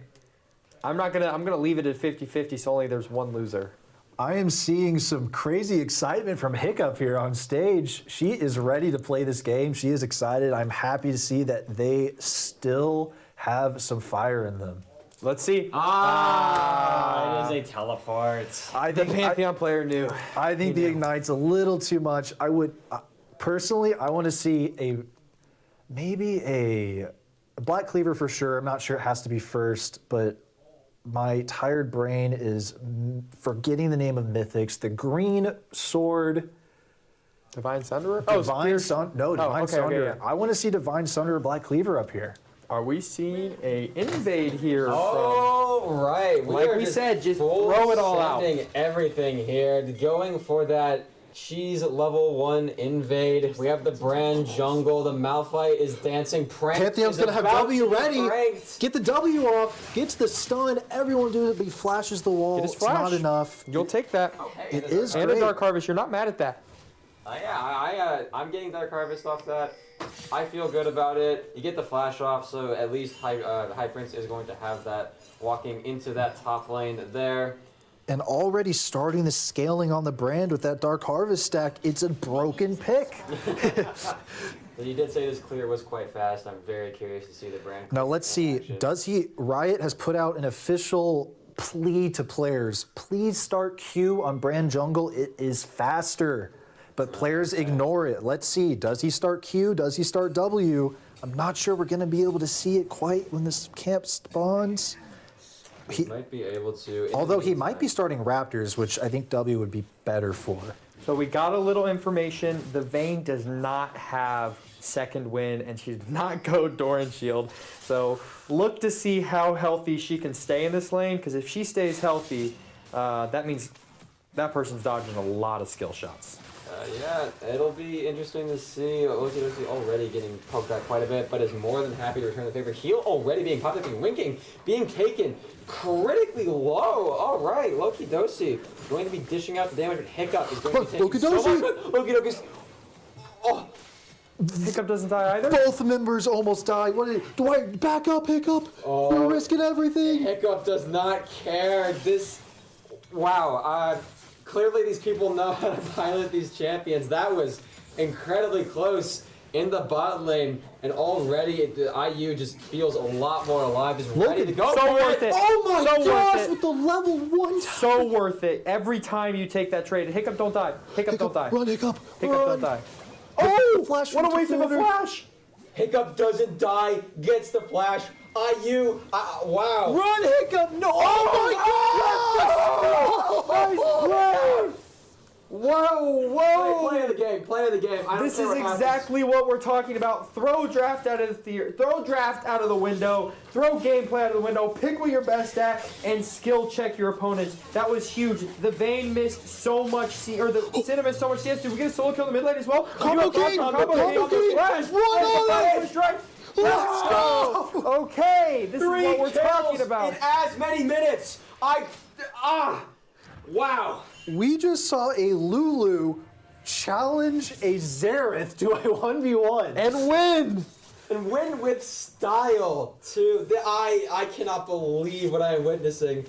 I'm gonna leave it at 50-50, so only there's one loser. I am seeing some crazy excitement from Hiccup here on stage. She is ready to play this game. She is excited. I'm happy to see that they still have some fire in them. Let's see. It is a teleport. I The think Pantheon player knew. I think the Ignite's a little too much. I would personally, I want to see maybe a Black Cleaver for sure. I'm not sure it has to be first, but my tired brain is forgetting the name of Mythics. The green sword. Divine Sunderer? Divine Sun. No, Divine okay, Sunderer. yeah. I want to see Divine Sunderer Black Cleaver up here. Are we seeing a invade here? Oh, right. Like we said, just throw it all out. Sending everything here, going for that cheese level 1 invade. We have the Brand Jungle. The Malphite is dancing. Prank Pantheon's is going to have about W to be ready. pranked. Get the W off. Gets the stun. Everyone do it, but he flashes the wall. Get his It's not flash. enough. You'll take that. Okay, It is And great. a Dark Harvest. You're not mad at that. I'm getting Dark Harvest off that. I feel good about it. You get the flash off, so at least High Prince is going to have that walking into that top lane there. And already starting the scaling on the brand with that Dark Harvest stack, it's a broken pick. So you did say this clear was quite fast. I'm very curious to see the brand. Now let's see, action. does he, Riot has put out an official plea to players. Please start Q on Brand Jungle, it is faster. But players ignore it. Let's see, does he start Q, does he start W? I'm not sure we're gonna be able to see it quite when this camp spawns. He might be able to. Although he might be starting Raptors, which I think W would be better for. So we got a little information. The Vayne does not have second win, and she did not go Doran Shield. So look to see how healthy she can stay in this lane, because if she stays healthy, that means that person's dodging a lot of skill shots. Yeah, it'll be interesting to see. Loki already getting poked at quite a bit, but is more than happy to return the favor. Heal already being popped up, being winking, being taken critically low. All right, Loki Dosi going to be dishing out the damage, but Hiccup is going to be taking Loki so Dosi! much. Loki Doki's. Oh, Hiccup doesn't die either? Both members almost died. Do I back up, Hiccup? We're risking everything. Hiccup does not care. Wow. Clearly, these people know how to pilot these champions. That was incredibly close in the bot lane, and already the IU just feels a lot more alive. Is ready to go. So for worth it. Oh my So worth gosh, it. with the level 1 So worth it. Every time you take that trade. Hiccup don't die. Hiccup don't die. Run, Hiccup. Hiccup run. don't die. Oh, flash What a from waste of a corner. flash. Hiccup doesn't die, gets the flash. IU, wow. Run, Hiccup. No. Oh my God. Whoa. Play of the game. Play of the game. I don't This care is what happens. exactly what we're talking about. Throw draft out of the theater. Throw draft out of the window. Throw gameplay out of the window. Pick what you're best at and skill check your opponents. That was huge. The Vayne missed so much the Cinna missed so much CS. Did we get a solo kill in the mid lane as well? Combo King! Combo King! Run on it! Let's go! Okay, this is what we're talking about. In as many minutes. Wow. We just saw a Lulu challenge a Xerath to a 1v1 And win! And win with style, too. I cannot believe what I am witnessing.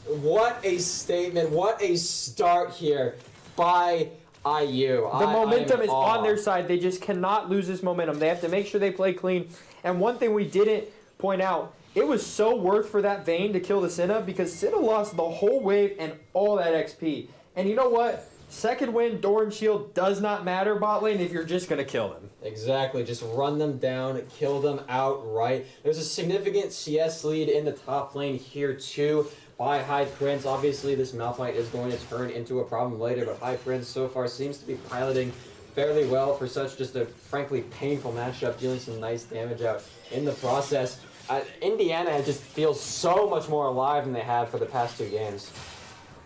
What a statement. What a start here by IU. The momentum is on their side. They just cannot lose this momentum. They have to make sure they play clean. And one thing we didn't point out, it was so worth for that Vayne to kill the Cinna, because Cinna lost the whole wave and all that XP. And you know what? Second win, Doran Shield does not matter bot lane if you're just going to kill them. Exactly. Just run them down, kill them outright. There's a significant CS lead in the top lane here, too, by High Prince. Obviously, this Malphite is going to turn into a problem later, but High Prince so far seems to be piloting fairly well for such just a frankly painful matchup, dealing some nice damage out in the process. Indiana just feels so much more alive than they had for the past 2 games.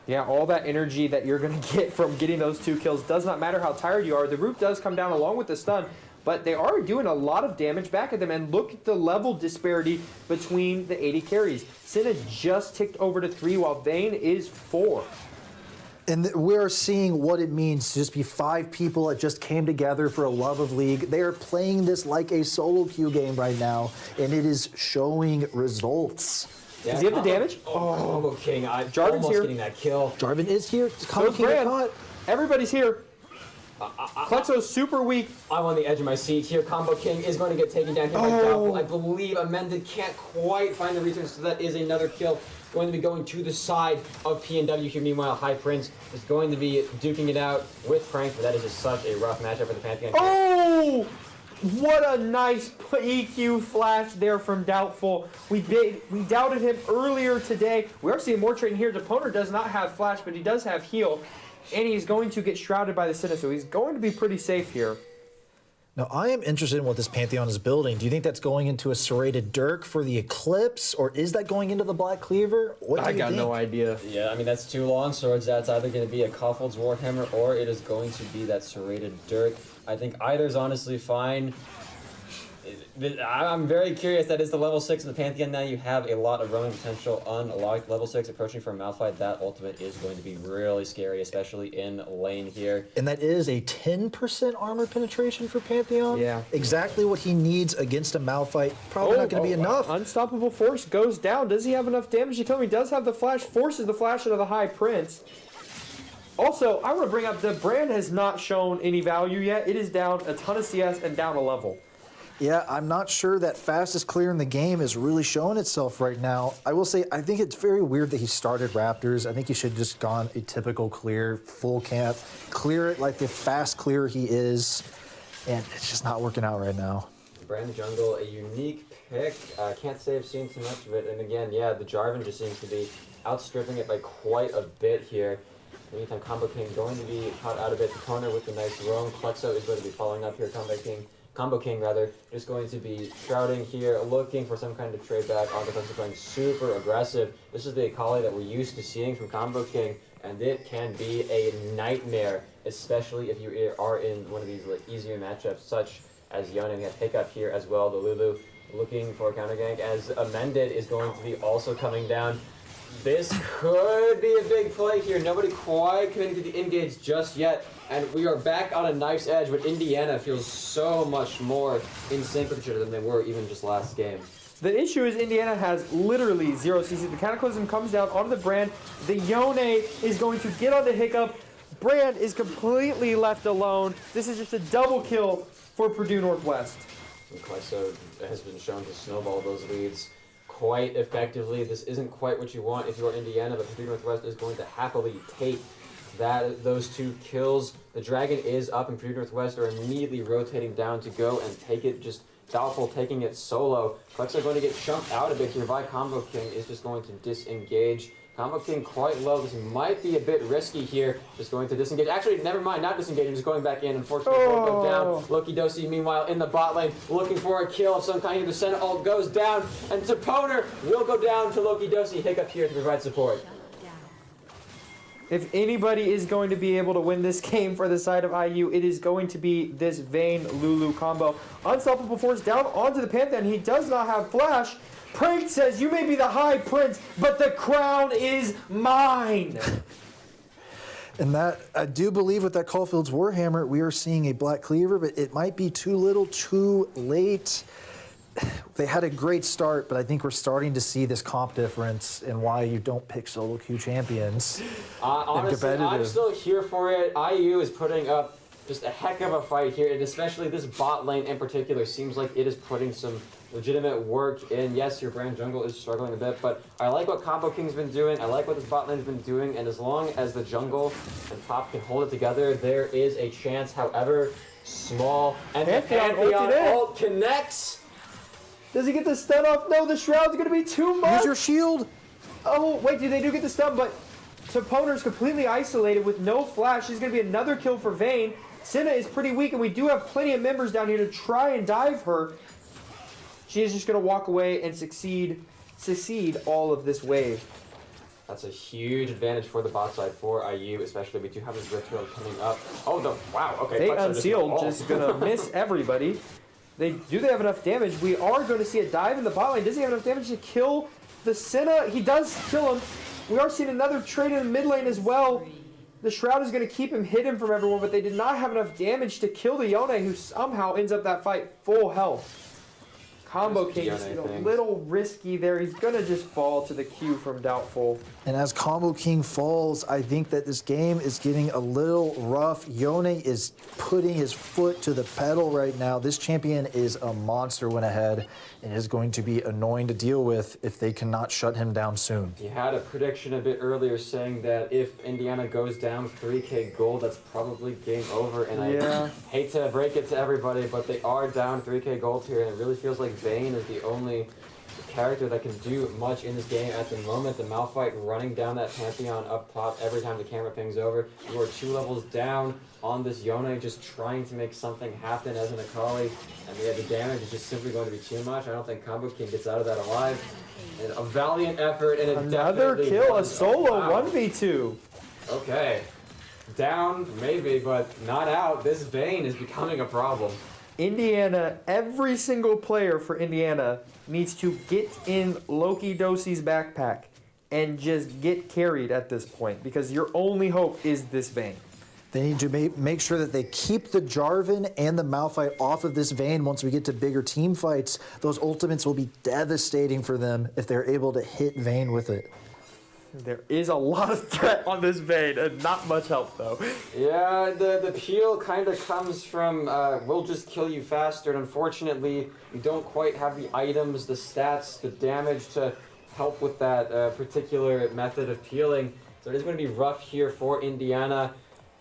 Yeah, all that energy that you're going to get from getting those 2 kills does not matter how tired you are. The root does come down along with the stun, but they are doing a lot of damage back at them. And look at the level disparity between the 80 carries. Cinna just ticked over to 3 while Vayne is 4. And we're seeing what it means to just be 5 people that just came together for a love of League. They are playing this like a solo queue game right now, and it is showing results. Yeah, Does he have the damage? Combo King. I'm Jarvan's almost here. getting that kill. Jarvan is here. Combo Goes King Brand. caught. Everybody's here. Klexo's super weak. I'm on the edge of my seat here. Combo King is going to get taken down here by Doubtful. I believe Amended can't quite find the return, so that is another kill. Going to be going to the side of PNW here. Meanwhile, High Prince is going to be duking it out with Frank, but that is just such a rough matchup for the Pantheon. Oh! What a nice EQ flash there from Doubtful. We doubted him earlier today. We are seeing more trading here. Deponer does not have flash, but he does have heal. And he's going to get shrouded by the Senna, so he's going to be pretty safe here. Now, I am interested in what this Pantheon is building. Do you think that's going into a serrated Dirk for the Eclipse, or is that going into the Black Cleaver? What do you think? No idea. Yeah, I mean, that's 2 long swords. That's either going to be a Koffel's Warhammer or it is going to be that serrated Dirk. I think either's honestly fine. I'm very curious. That is the level 6 in the Pantheon now. You have a lot of roaming potential on a level 6 approaching for a Malphite. That ultimate is going to be really scary, especially in lane here. And that is a 10% armor penetration for Pantheon. Yeah. Exactly what he needs against a Malphite. Probably not going to be enough. Unstoppable Force goes down. Does he have enough damage to kill him? He does have the flash. Forces the flash into the High Prince. Also, I want to bring up the brand has not shown any value yet. It is down a ton of CS and down a level. Yeah, I'm not sure that fastest clear in the game is really showing itself right now. I will say, I think it's very weird that he started Raptors. I think he should have just gone a typical clear, full camp, clear it like the fast clear he is, and it's just not working out right now. Brand Jungle, a unique pick. Can't say I've seen too much of it. And again, yeah, the Jarvan just seems to be outstripping it by quite a bit here. In the meantime, Combo King going to be caught out of it. The corner with the nice roam. Klexo is going to be following up here. Combo King is going to be shrouding here, looking for some kind of trade back on defense, going super aggressive. This is the Akali that we're used to seeing from Combo King, and it can be a nightmare, especially if you are in one of these easier matchups, such as Yone. We have Hiccup here as well, the Lulu looking for a counter gank, as Amended is going to be also coming down. This could be a big play here. Nobody quite committing to the engage just yet. And we are back on a knife's edge, but Indiana feels so much more in sync with each other than they were even just last game. The issue is Indiana has literally 0 CC. The Cataclysm comes down onto the Brand. The Yone is going to get on the Hiccup. Brand is completely left alone. This is just a double kill for Purdue Northwest. And Klexo has been shown to snowball those leads quite effectively. This isn't quite what you want if you're Indiana, but Purdue Northwest is going to happily take those 2 kills. The Dragon is up, and Purdue Northwest are immediately rotating down to go and take it. Just Doubtful taking it solo. Klexo going to get chunked out a bit here by Combo King, is just going to disengage. Combo King quite low. This might be a bit risky here. Just going to disengage. Actually, never mind. Not disengaging. Just going back in. Unfortunately, won't go down. Loki Dosi, meanwhile, in the bot lane, looking for a kill of some kind. The Senna ult goes down, and Deponer will go down to Loki Dosi. Hiccup here to provide support. If anybody is going to be able to win this game for the side of IU, it is going to be this Vayne Lulu combo. Unstoppable Force down onto the Pantheon. He does not have flash. Prank says, you may be the High Prince, but the crown is mine. And that, I do believe with that Caulfield's Warhammer, we are seeing a Black Cleaver, but it might be too little, too late. They had a great start, but I think we're starting to see this comp difference and why you don't pick solo queue champions. Honestly, I'm still here for it. IU is putting up just a heck of a fight here, and especially this bot lane in particular seems like it is putting some legitimate work in. Yes, your Brand Jungle is struggling a bit, but I like what Combo King's been doing. I like what this bot lane's been doing, and as long as the jungle and top can hold it together, there is a chance, however small, and the Pantheon ult connects. Does he get the stun off? No, the Shroud's going to be too much. Use your shield. Oh, wait, they do get the stun, but Deponer's completely isolated with no flash. There's going to be another kill for Vayne. Senna is pretty weak, and we do have plenty of members down here to try and dive her. She is just going to walk away and succeed all of this wave. That's a huge advantage for the bot side for IU, especially we do have this Rift Herald coming up. Oh, no, wow, okay. They Unsealed just going to miss everybody. They have enough damage. We are going to see a dive in the bot lane. Does he have enough damage to kill the Senna? He does kill him. We are seeing another trade in the mid lane as well. The Shroud is going to keep him hidden from everyone, but they did not have enough damage to kill the Yone, who somehow ends up that fight full health. Combo King Yone is a things. little risky there. He's going to just fall to the Q from Doubtful. And as Combo King falls, I think that this game is getting a little rough. Yone is putting his foot to the pedal right now. This champion is a monster when ahead and is going to be annoying to deal with if they cannot shut him down soon. He had a prediction a bit earlier saying that if Indiana goes down 3K gold, that's probably game over. And Yeah. I hate to break it to everybody, but they are down 3K gold here, and it really feels like Vayne is the only character that can do much in this game at the moment. The Malphite running down that Pantheon up top every time the camera pings over. You are 2 levels down on this Yone, just trying to make something happen as an Akali. And the damage is just simply going to be too much. I don't think Combo King gets out of that alive. And a valiant effort, and it Another definitely kill, a won. solo Wow. 1v2. Okay. Down, maybe, but not out. This Vayne is becoming a problem. Indiana, every single player for Indiana needs to get in Loki Dosi's backpack and just get carried at this point because your only hope is this Vayne. They need to make sure that they keep the Jarvan and the Malphite off of this Vayne once we get to bigger team fights. Those ultimates will be devastating for them if they're able to hit Vayne with it. There is a lot of threat on this Vayne and not much help though. Yeah, the peel kind of comes from, we'll just kill you faster, and unfortunately, you don't quite have the items, the stats, the damage to help with that particular method of peeling. So it is going to be rough here for Indiana.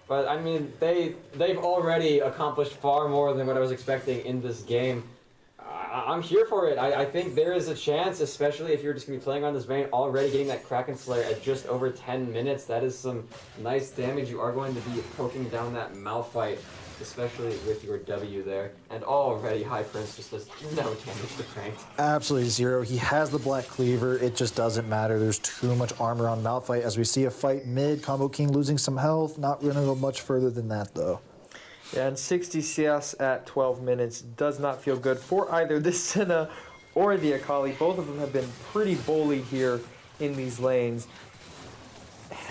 But, I mean, they've already accomplished far more than what I was expecting in this game. I'm here for it. I think there is a chance, especially if you're just going to be playing on this Vayne, already getting that Kraken Slayer at just over 10 minutes. That is some nice damage. You are going to be poking down that Malphite, especially with your W there. And already High Prince just does no damage to Frank. Absolutely zero. He has the Black Cleaver. It just doesn't matter. There's too much armor on Malphite. As we see a fight mid, Combo King losing some health. Not going to go much further than that, though. Yeah, and 60 CS at 12 minutes does not feel good for either the Senna or the Akali. Both of them have been pretty bullied here in these lanes.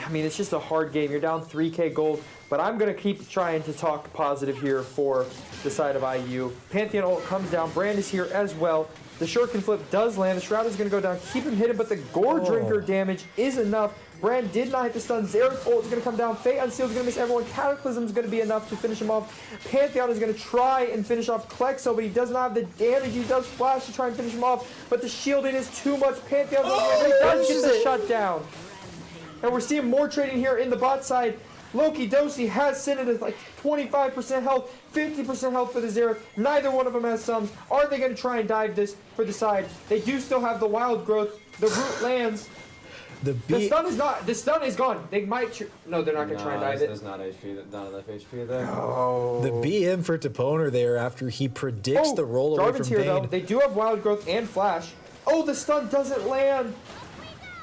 I mean, it's just a hard game. You're down 3K gold, but I'm going to keep trying to talk positive here for the side of IU. Pantheon ult comes down. Brand is here as well. The Shuriken flip does land. The Shroud is going to go down. Keep him hidden, but the Gore Drinker damage is enough. Brand did not hit the stun. Xerath's ult is going to come down. Fate Unsealed is going to miss everyone. Cataclysm is going to be enough to finish him off. Pantheon is going to try and finish off Klexo, but he does not have the damage. He does flash to try and finish him off, but the shielding is too much. Pantheon does get the shutdown. And we're seeing more trading here in the bot side. Loki Dosi has Senna at like 25% health, 50% health for the Xerath. Neither one of them has sums. Are they going to try and dive this for the side? They do still have the wild growth. The root lands. The stun is not. The stun is gone. They might. No, they're not going to try and dive it. There's not enough HP there. Oh. The BM for Toponer there after he predicts the roll away from Jarvan's here though. Vayne. They do have wild growth and flash. Oh, the stun doesn't land.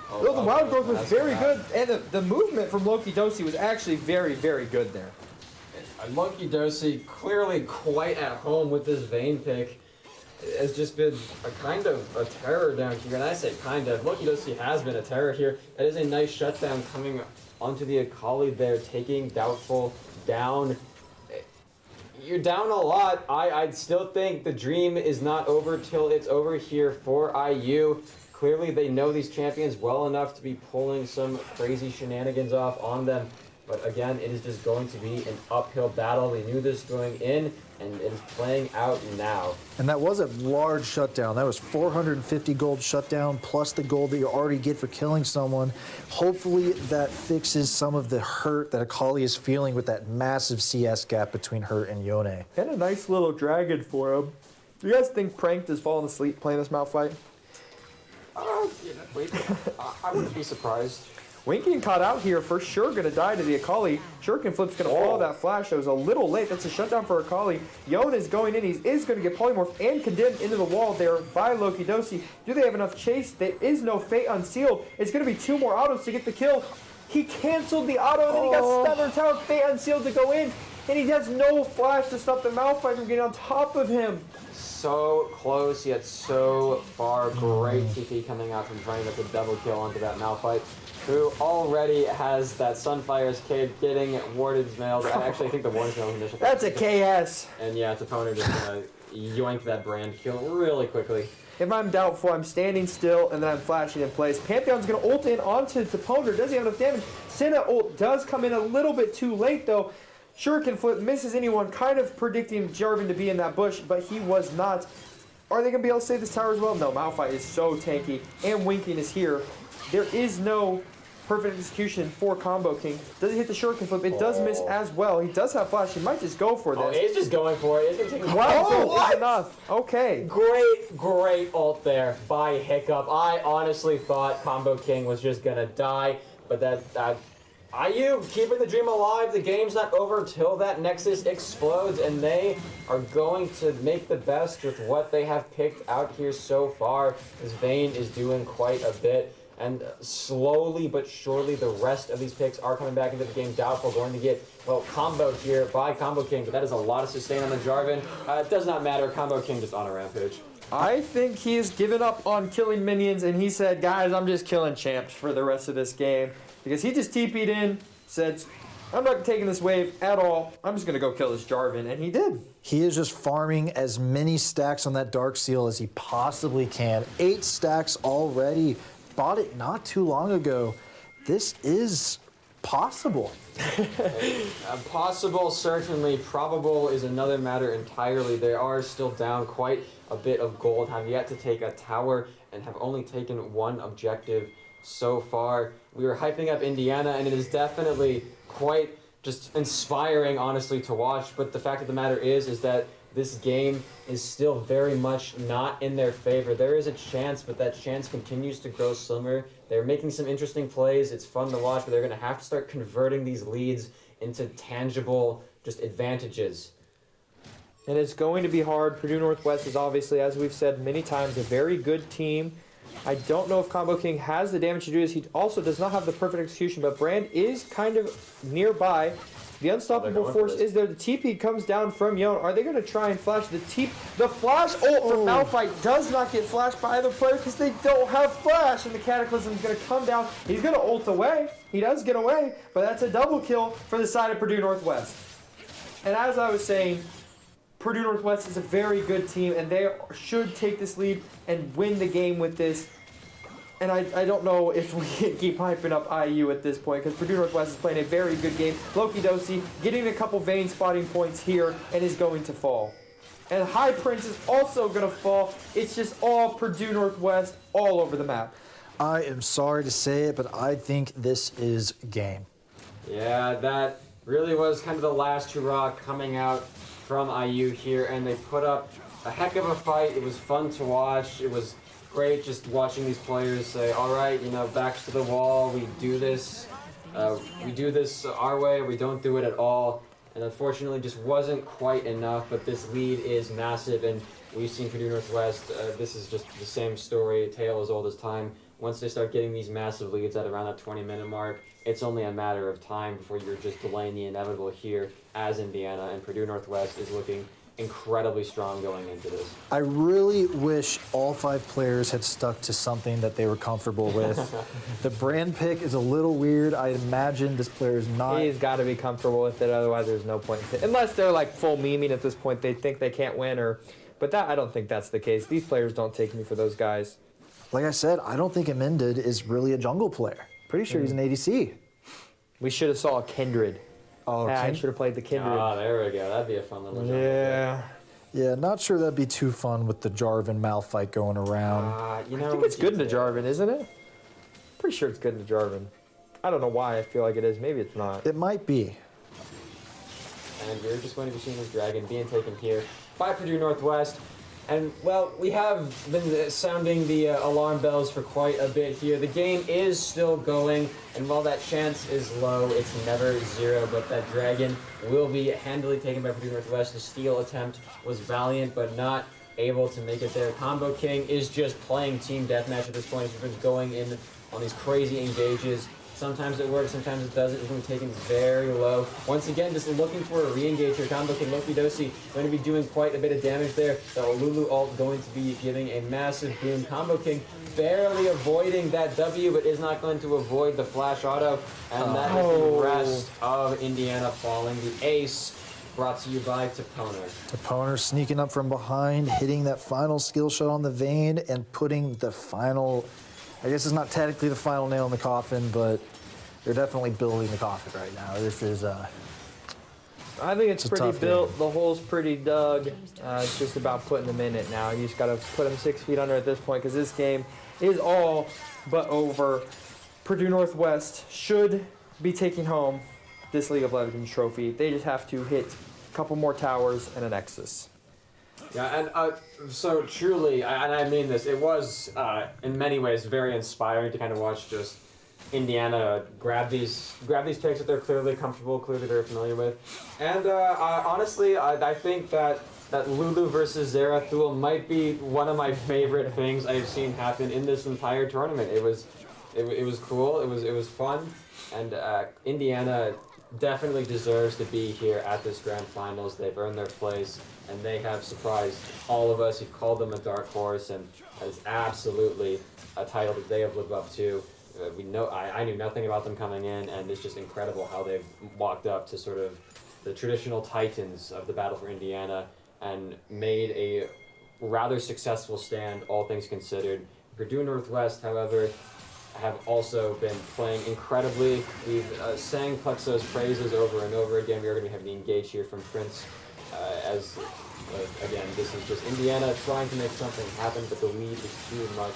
Oh, Though the wild growth was that's very bad. good, and the movement from Loki Dosi was actually very, very good there. Loki Dosi clearly quite at home with this Vayne pick. Has just been a kind of a terror down here, and I say kind of. Loki Dosi has been a terror here. That is a nice shutdown coming onto the Akali there, taking Doubtful down. You're down a lot. I'd still think the dream is not over till it's over here for IU. Clearly they know these champions well enough to be pulling some crazy shenanigans off on them. But again, it is just going to be an uphill battle. They knew this going in, and it is playing out now. And that was a large shutdown. That was 450 gold shutdown plus the gold that you already get for killing someone. Hopefully that fixes some of the hurt that Akali is feeling with that massive CS gap between her and Yone. And a nice little dragon for him. Do you guys think Pranked has fallen asleep playing this Malphite? I wouldn't be surprised. Winking caught out here for sure, going to die to the Akali. Shuriken Flip's going to follow that flash. That was a little late. That's a shutdown for Akali. Yone is going in. He is going to get polymorphed and condemned into the wall there by Loki Dosi. Do they have enough chase? There is no Fate Unsealed. It's going to be 2 more autos to get the kill. He canceled the auto, and then he got Stubborn Tower Fate Unsealed to go in. And he has no flash to stop the Malphite from getting on top of him. So close, yet so far. Great TP coming out from trying to get the double kill onto that Malphite. who already has that Sunfire's kid getting Warden's Mail. Actually, I think the Warden's Mail is initial. That's a KS. And yeah, its opponent just gonna yoink that brand kill really quickly. If I'm doubtful, I'm standing still and then I'm flashing in place. Pantheon's going to ult in onto Deponer. Doesn't have enough damage. Senna ult does come in a little bit too late, though. Shuriken Flip misses anyone, kind of predicting Jarvan to be in that bush, but he was not. Are they going to be able to save this tower as well? No, Malphite is so tanky, and Winking is here. There is no perfect execution for Combo King. Does he hit the Shuriken Flip? It does miss as well. He does have flash. He might just go for this. Oh, he's just going for it. It's gonna take Wow, is enough. Okay. Great ult there by Hiccup. I honestly thought Combo King was just gonna die, but that IU keeping the dream alive. The game's not over till that Nexus explodes, and they are going to make the best with what they have picked out here so far. As Vayne is doing quite a bit. And slowly but surely, the rest of these picks are coming back into the game. Doubtful going to get, well, comboed here by Combo King, but that is a lot of sustain on the Jarvan. It does not matter. Combo King just on a rampage. I think he has given up on killing minions, and he said, guys, I'm just killing champs for the rest of this game. Because he just TP'd in, said, I'm not taking this wave at all. I'm just going to go kill this Jarvan, and he did. He is just farming as many stacks on that Dark Seal as he possibly can. 8 stacks already. Bought it not too long ago. This is possible. Possible, certainly. Probable is another matter entirely. They are still down quite a bit of gold, have yet to take a tower, and have only taken one objective so far. We were hyping up Indiana, and it is definitely quite just inspiring, honestly, to watch. But the fact of the matter is that this game is still very much not in their favor. There is a chance, but that chance continues to grow slimmer. They're making some interesting plays. It's fun to watch, but they're going to have to start converting these leads into tangible just advantages. And it's going to be hard. Purdue Northwest is obviously, as we've said many times, a very good team. I don't know if Combo King has the damage to do this. He also does not have the perfect execution, but Brand is kind of nearby. The unstoppable force is there. The TP comes down from Yon. Are they going to try and flash? The flash ult from Malphite does not get flashed by either player because they don't have flash. And the Cataclysm is going to come down. He's going to ult away. He does get away, but that's a double kill for the side of Purdue Northwest. And as I was saying, Purdue Northwest is a very good team, and they should take this lead and win the game with this. And I don't know if we can keep hyping up IU at this point because Purdue Northwest is playing a very good game. Loki Dosi getting a couple Vayne spotting points here and is going to fall. And High Prince is also going to fall. It's just all Purdue Northwest all over the map. I am sorry to say it, but I think this is game. Yeah, that really was kind of the last hurrah coming out from IU here, and they put up a heck of a fight. It was fun to watch. It was great just watching these players say, all right, backs to the wall, we do this our way, we don't do it at all. And unfortunately just wasn't quite enough, but this lead is massive, and we've seen Purdue Northwest, this is just the same story, a tale as old as time. Once they start getting these massive leads at around that 20-minute mark, it's only a matter of time before you're just delaying the inevitable here as Indiana, and Purdue Northwest is looking incredibly strong going into this. I really wish all 5 players had stuck to something that they were comfortable with. The Brand pick is a little weird. I imagine this player is not. He's got to be comfortable with it, otherwise there's no point. Unless they're like full memeing at this point, they think they can't win, but I don't think that's the case. These players don't take me for those guys. Like I said, I don't think Amended is really a jungle player. Pretty sure he's an ADC. We should have saw a Kindred. Oh, I should have played the Kindred. Ah, there we go. That'd be a fun little jump. Yeah. Yeah, not sure that'd be too fun with the Jarvan Malphite going around. I think it's good in the Jarvan, isn't it? Pretty sure it's good in the Jarvan. I don't know why I feel like it is. Maybe it's not. It might be. And you're just going to be seeing this dragon being taken here by Purdue Northwest. And, well, we have been sounding the alarm bells for quite a bit here. The game is still going, and while that chance is low, it's never zero, but that dragon will be handily taken by Purdue Northwest. The steal attempt was valiant, but not able to make it there. Combo King is just playing team deathmatch at this point. He's been going in on these crazy engages Sometimes it works, sometimes it doesn't. It's going to be taken very low. Once again, just looking for a re-engage here. Combo King Lokidosi going to be doing quite a bit of damage there. The Lulu ult going to be giving a massive boom. Combo King barely avoiding that W, but is not going to avoid the flash auto. And that is the rest of Indiana falling. The ace brought to you by Toponer. Toponer sneaking up from behind, hitting that final skill shot on the Vayne, and putting the final, I guess it's not technically the final nail in the coffin, but they're definitely building the coffin right now. This is I think it's pretty tough built. game. The hole's pretty dug. It's just about putting them in it now. You just got to put them 6 feet under at this point because this game is all but over. Purdue Northwest should be taking home this League of Legends trophy. They just have to hit a couple more towers and a Nexus. Yeah, and so truly, and I mean this, it was in many ways very inspiring to kind of watch just Indiana grab these picks that they're clearly comfortable, clearly very familiar with. And honestly, I think that Lulu versus Zerathul might be one of my favorite things I've seen happen in this entire tournament. It was cool. It was fun, and Indiana definitely deserves to be here at this grand finals. They've earned their place, and they have surprised all of us. You've called them a dark horse, and it's absolutely a title that they have lived up to. We know I knew nothing about them coming in, and it's just incredible how they've walked up to sort of the traditional titans of the battle for Indiana and made a rather successful stand, all things considered. Purdue Northwest, however, have also been playing incredibly. We've sang Plexo's praises over and over again. We are going to have the engage here from Prince again, this is just Indiana trying to make something happen, but the lead is too much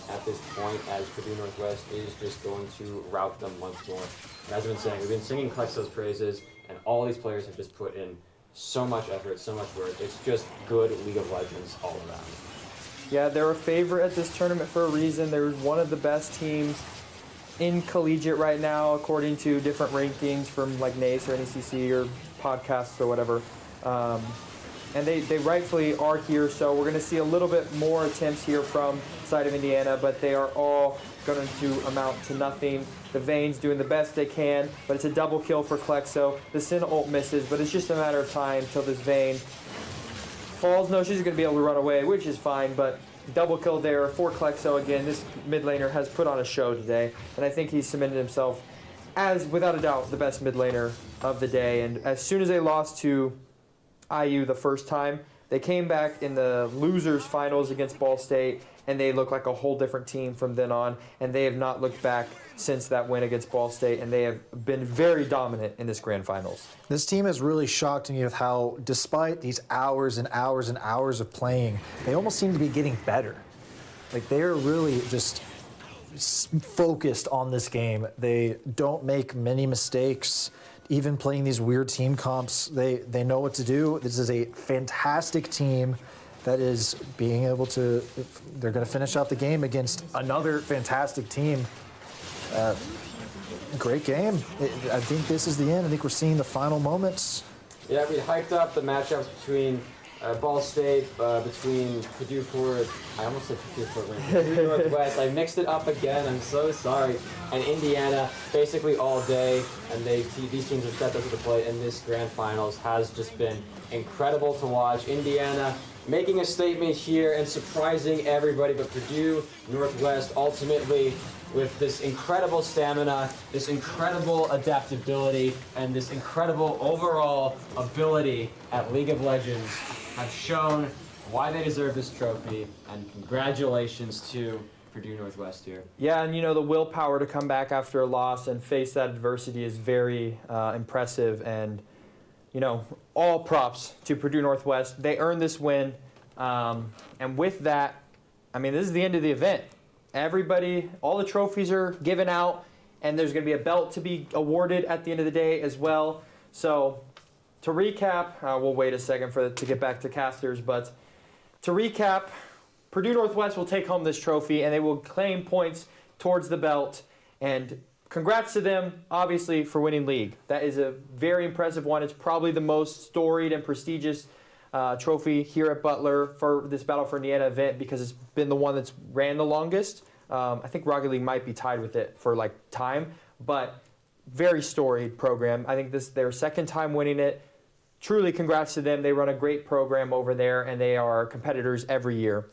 at this point as Purdue Northwest is just going to rout them once more. And as I've been saying, we've been singing Plexo's praises, and all these players have just put in so much effort, so much work. It's just good League of Legends all around. Yeah, they're a favorite at this tournament for a reason. They're one of the best teams in collegiate right now, according to different rankings from like NACE or NECC or podcasts or whatever. And they rightfully are here, so we're going to see a little bit more attempts here from side of Indiana, but they are all going to amount to nothing. The Vayne's doing the best they can, but it's a double kill for Klexo. The Sin ult misses, but it's just a matter of time till this Vayne falls. No, she's going to be able to run away, which is fine, but double kill there for Klexo again. This mid laner has put on a show today, and I think he's cemented himself as, without a doubt, the best mid laner of the day. And as soon as they lost to IU the first time, they came back in the losers finals against Ball State, and they look like a whole different team from then on, and they have not looked back since that win against Ball State, and they have been very dominant in this grand finals. This team has really shocked me with how, despite these hours and hours and hours of playing, they almost seem to be getting better. Like, they're really just focused on this game. They don't make many mistakes. Even playing these weird team comps, they know what to do. This is a fantastic team that is being able to, they're going to finish out the game against another fantastic team. Great game. I think this is the end. I think we're seeing the final moments. Yeah, we hyped up the matchups between Ball State, between Purdue Ford, I almost said Purdue Ford, Purdue Northwest. I mixed it up again, I'm so sorry. And Indiana, basically all day, and these teams have stepped up to the plate, and this grand finals has just been incredible to watch. Indiana making a statement here and surprising everybody, but Purdue Northwest ultimately with this incredible stamina, this incredible adaptability, and this incredible overall ability at League of Legends have shown why they deserve this trophy, and congratulations to Purdue Northwest here. Yeah, and you know, the willpower to come back after a loss and face that adversity is very impressive, and you know, all props to Purdue Northwest. They earned this win, and with that, I mean, this is the end of the event. Everybody, all the trophies are given out, and there's going to be a belt to be awarded at the end of the day as well. So, to recap, we'll wait a second to get back to casters, but to recap, Purdue Northwest will take home this trophy, and they will claim points towards the belt. And congrats to them, obviously, for winning league. That is a very impressive one. It's probably the most storied and prestigious trophy here at Butler for this Battle for Indiana event because it's been the one that's ran the longest. I think Rocket League might be tied with it for like time, but very storied program. I think this is their second time winning it. Truly congrats to them. They run a great program over there, and they are competitors every year.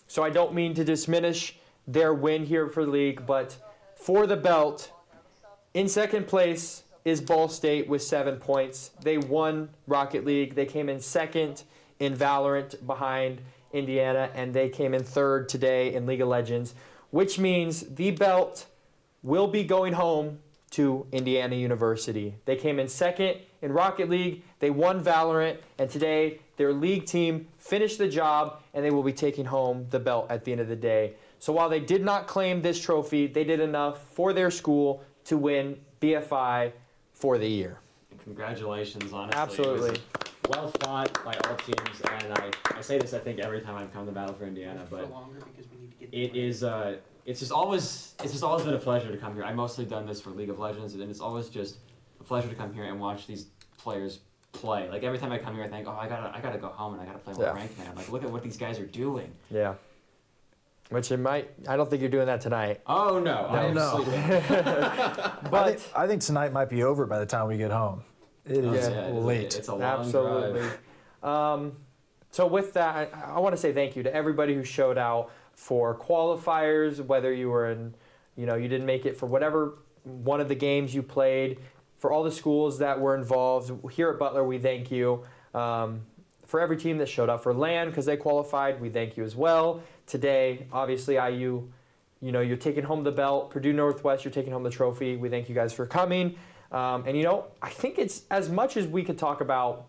So I don't mean to diminish their win here for the league, but for the belt, in second place is Ball State with 7 points. They won Rocket League. They came in second in Valorant behind Indiana, and they came in third today in League of Legends, which means the belt will be going home to Indiana University. They came in second in Rocket League, they won Valorant, and today their league team finished the job, and they will be taking home the belt at the end of the day. So while they did not claim this trophy, they did enough for their school to win BFI for the year. Congratulations, honestly. Absolutely. It was well fought by all teams, and I say this, I think, every time I come to battle for Indiana, but it is it's just always been a pleasure to come here. I've mostly done this for League of Legends, and it's always just a pleasure to come here and watch these players play. Like every time I come here, I think, oh, I gotta go home and I gotta play more ranked man. Like, look at what these guys are doing. Yeah. Which it might. I don't think you're doing that tonight. Oh no! No. But I think tonight might be over by the time we get home. It is late. It's a long absolutely. drive. So with that, I want to say thank you to everybody who showed out for qualifiers, whether you were in, you didn't make it for whatever one of the games you played, for all the schools that were involved. Here at Butler, we thank you. For every team that showed up for LAN because they qualified, we thank you as well. Today, obviously, IU, you're taking home the belt. Purdue Northwest, you're taking home the trophy. We thank you guys for coming. And I think it's as much as we could talk about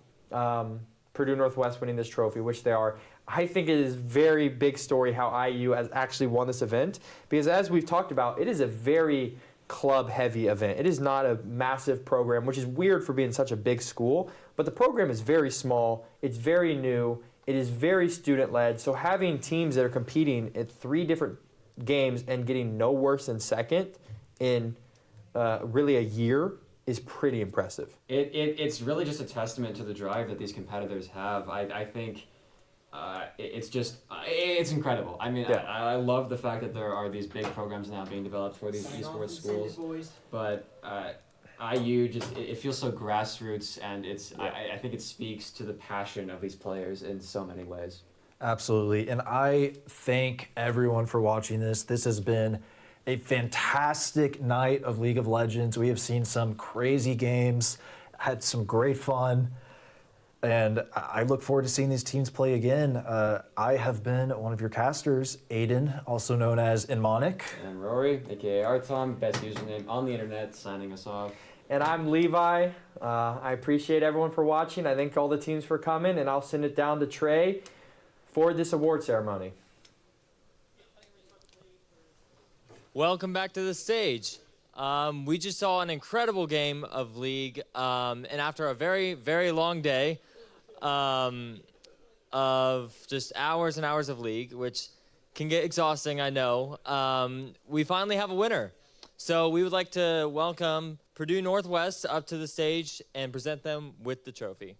Purdue Northwest winning this trophy, which they are. I think it is a very big story how IU has actually won this event, because as we've talked about, it is a very club-heavy event. It is not a massive program, which is weird for being such a big school, but the program is very small. It's very new. It is very student-led. So having teams that are competing at 3 different games and getting no worse than second in really a year is pretty impressive. It's really just a testament to the drive that these competitors have. I think it's incredible. I mean, I love the fact that there are these big programs now being developed for these esports schools. But IU it feels so grassroots, and I think it speaks to the passion of these players in so many ways. Absolutely. And I thank everyone for watching this. This has been a fantastic night of League of Legends. We have seen some crazy games, had some great fun, and I look forward to seeing these teams play again. I have been one of your casters, Aiden, also known as Inmonic. And Rory, aka Artom, best username on the internet, signing us off. And I'm Levi. I appreciate everyone for watching. I thank all the teams for coming, and I'll send it down to Trey for this award ceremony. Welcome back to the stage. We just saw an incredible game of League, and after a very, very long day of just hours and hours of League, which can get exhausting, I know, we finally have a winner. So we would like to welcome Purdue Northwest up to the stage and present them with the trophy.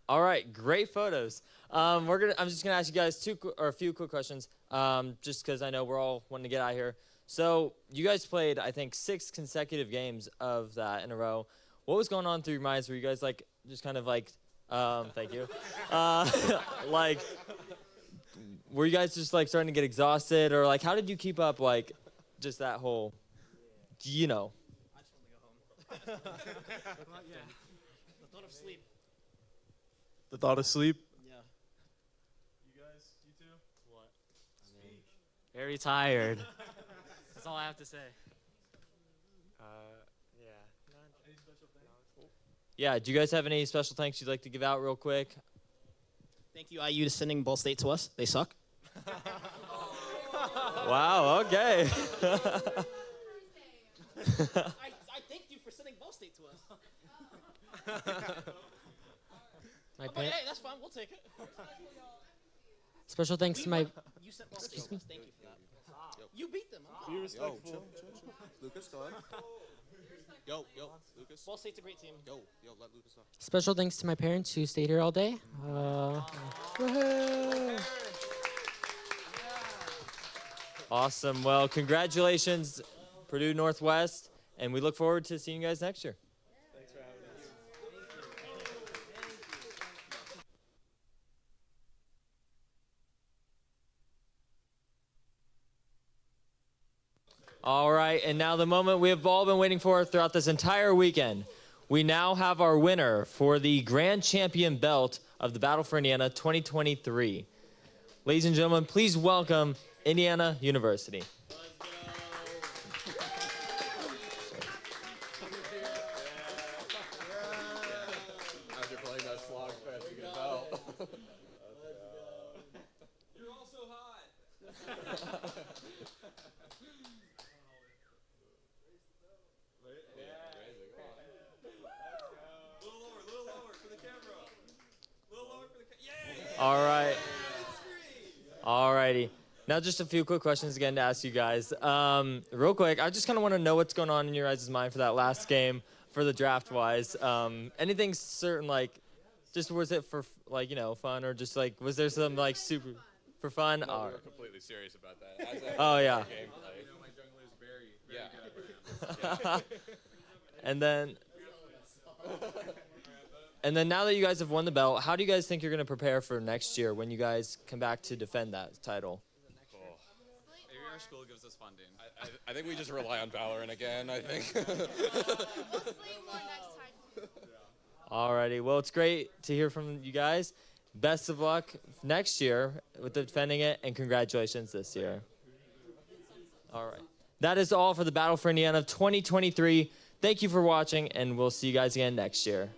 All right, great photos. I'm just gonna ask you guys a few quick questions, just because I know we're all wanting to get out of here. So you guys played, I think, 6 consecutive games of that in a row. What was going on through your minds? Were you guys just kind of thank you, were you guys just starting to get exhausted, or how did you keep up just that whole, I just want to go home. Yeah. The thought of sleep. The thought of sleep? Yeah. You guys? You too? What? Speak. Very tired. That's all I have to say. Yeah. Any special thanks? yeah, do you guys have any special thanks you'd like to give out real quick? Thank you, IU, to sending Ball State to us. They suck. Wow, okay. I thank you for sending Ball State to us. My But pa- hey, that's fine. We'll take it. Special thanks to my. You sent Ball State to us. Thank you for that. You beat them. Be respectful. Lucas, go ahead. Yo, Lucas. Ball State's a great team. Yo, let Lucas know. Special thanks to my parents who stayed here all day. Woohoo. Awesome. Well, congratulations, Purdue Northwest, and we look forward to seeing you guys next year. Thanks for having us. All right, and now the moment we have all been waiting for throughout this entire weekend. We now have our winner for the Grand Champion belt of the Battle for Indiana 2023. Ladies and gentlemen, please welcome Indiana University. As you're playing that slog fest, you get a belt. You're all so hot. Little lower for the camera. Little lower for the camera. Yay! All right. All righty. Now just a few quick questions again to ask you guys. Real quick, I just kind of want to know what's going on in your guys' mind for that last game for the draft-wise. Anything certain, like, just was it for, like, you know, fun, or just, like, was there some, like, super, for fun? No, All we were right. completely serious about that. Oh, yeah. Gameplay. My jungler is very Yeah. And then now that you guys have won the belt, how do you guys think you're going to prepare for next year when you guys come back to defend that title? Maybe our school gives us funding. I think we just rely on Valorant again, I think. Alrighty, well, it's great to hear from you guys. Best of luck next year with defending it, and congratulations this year. All right. That is all for the Battle for Indiana 2023. Thank you for watching, and we'll see you guys again next year.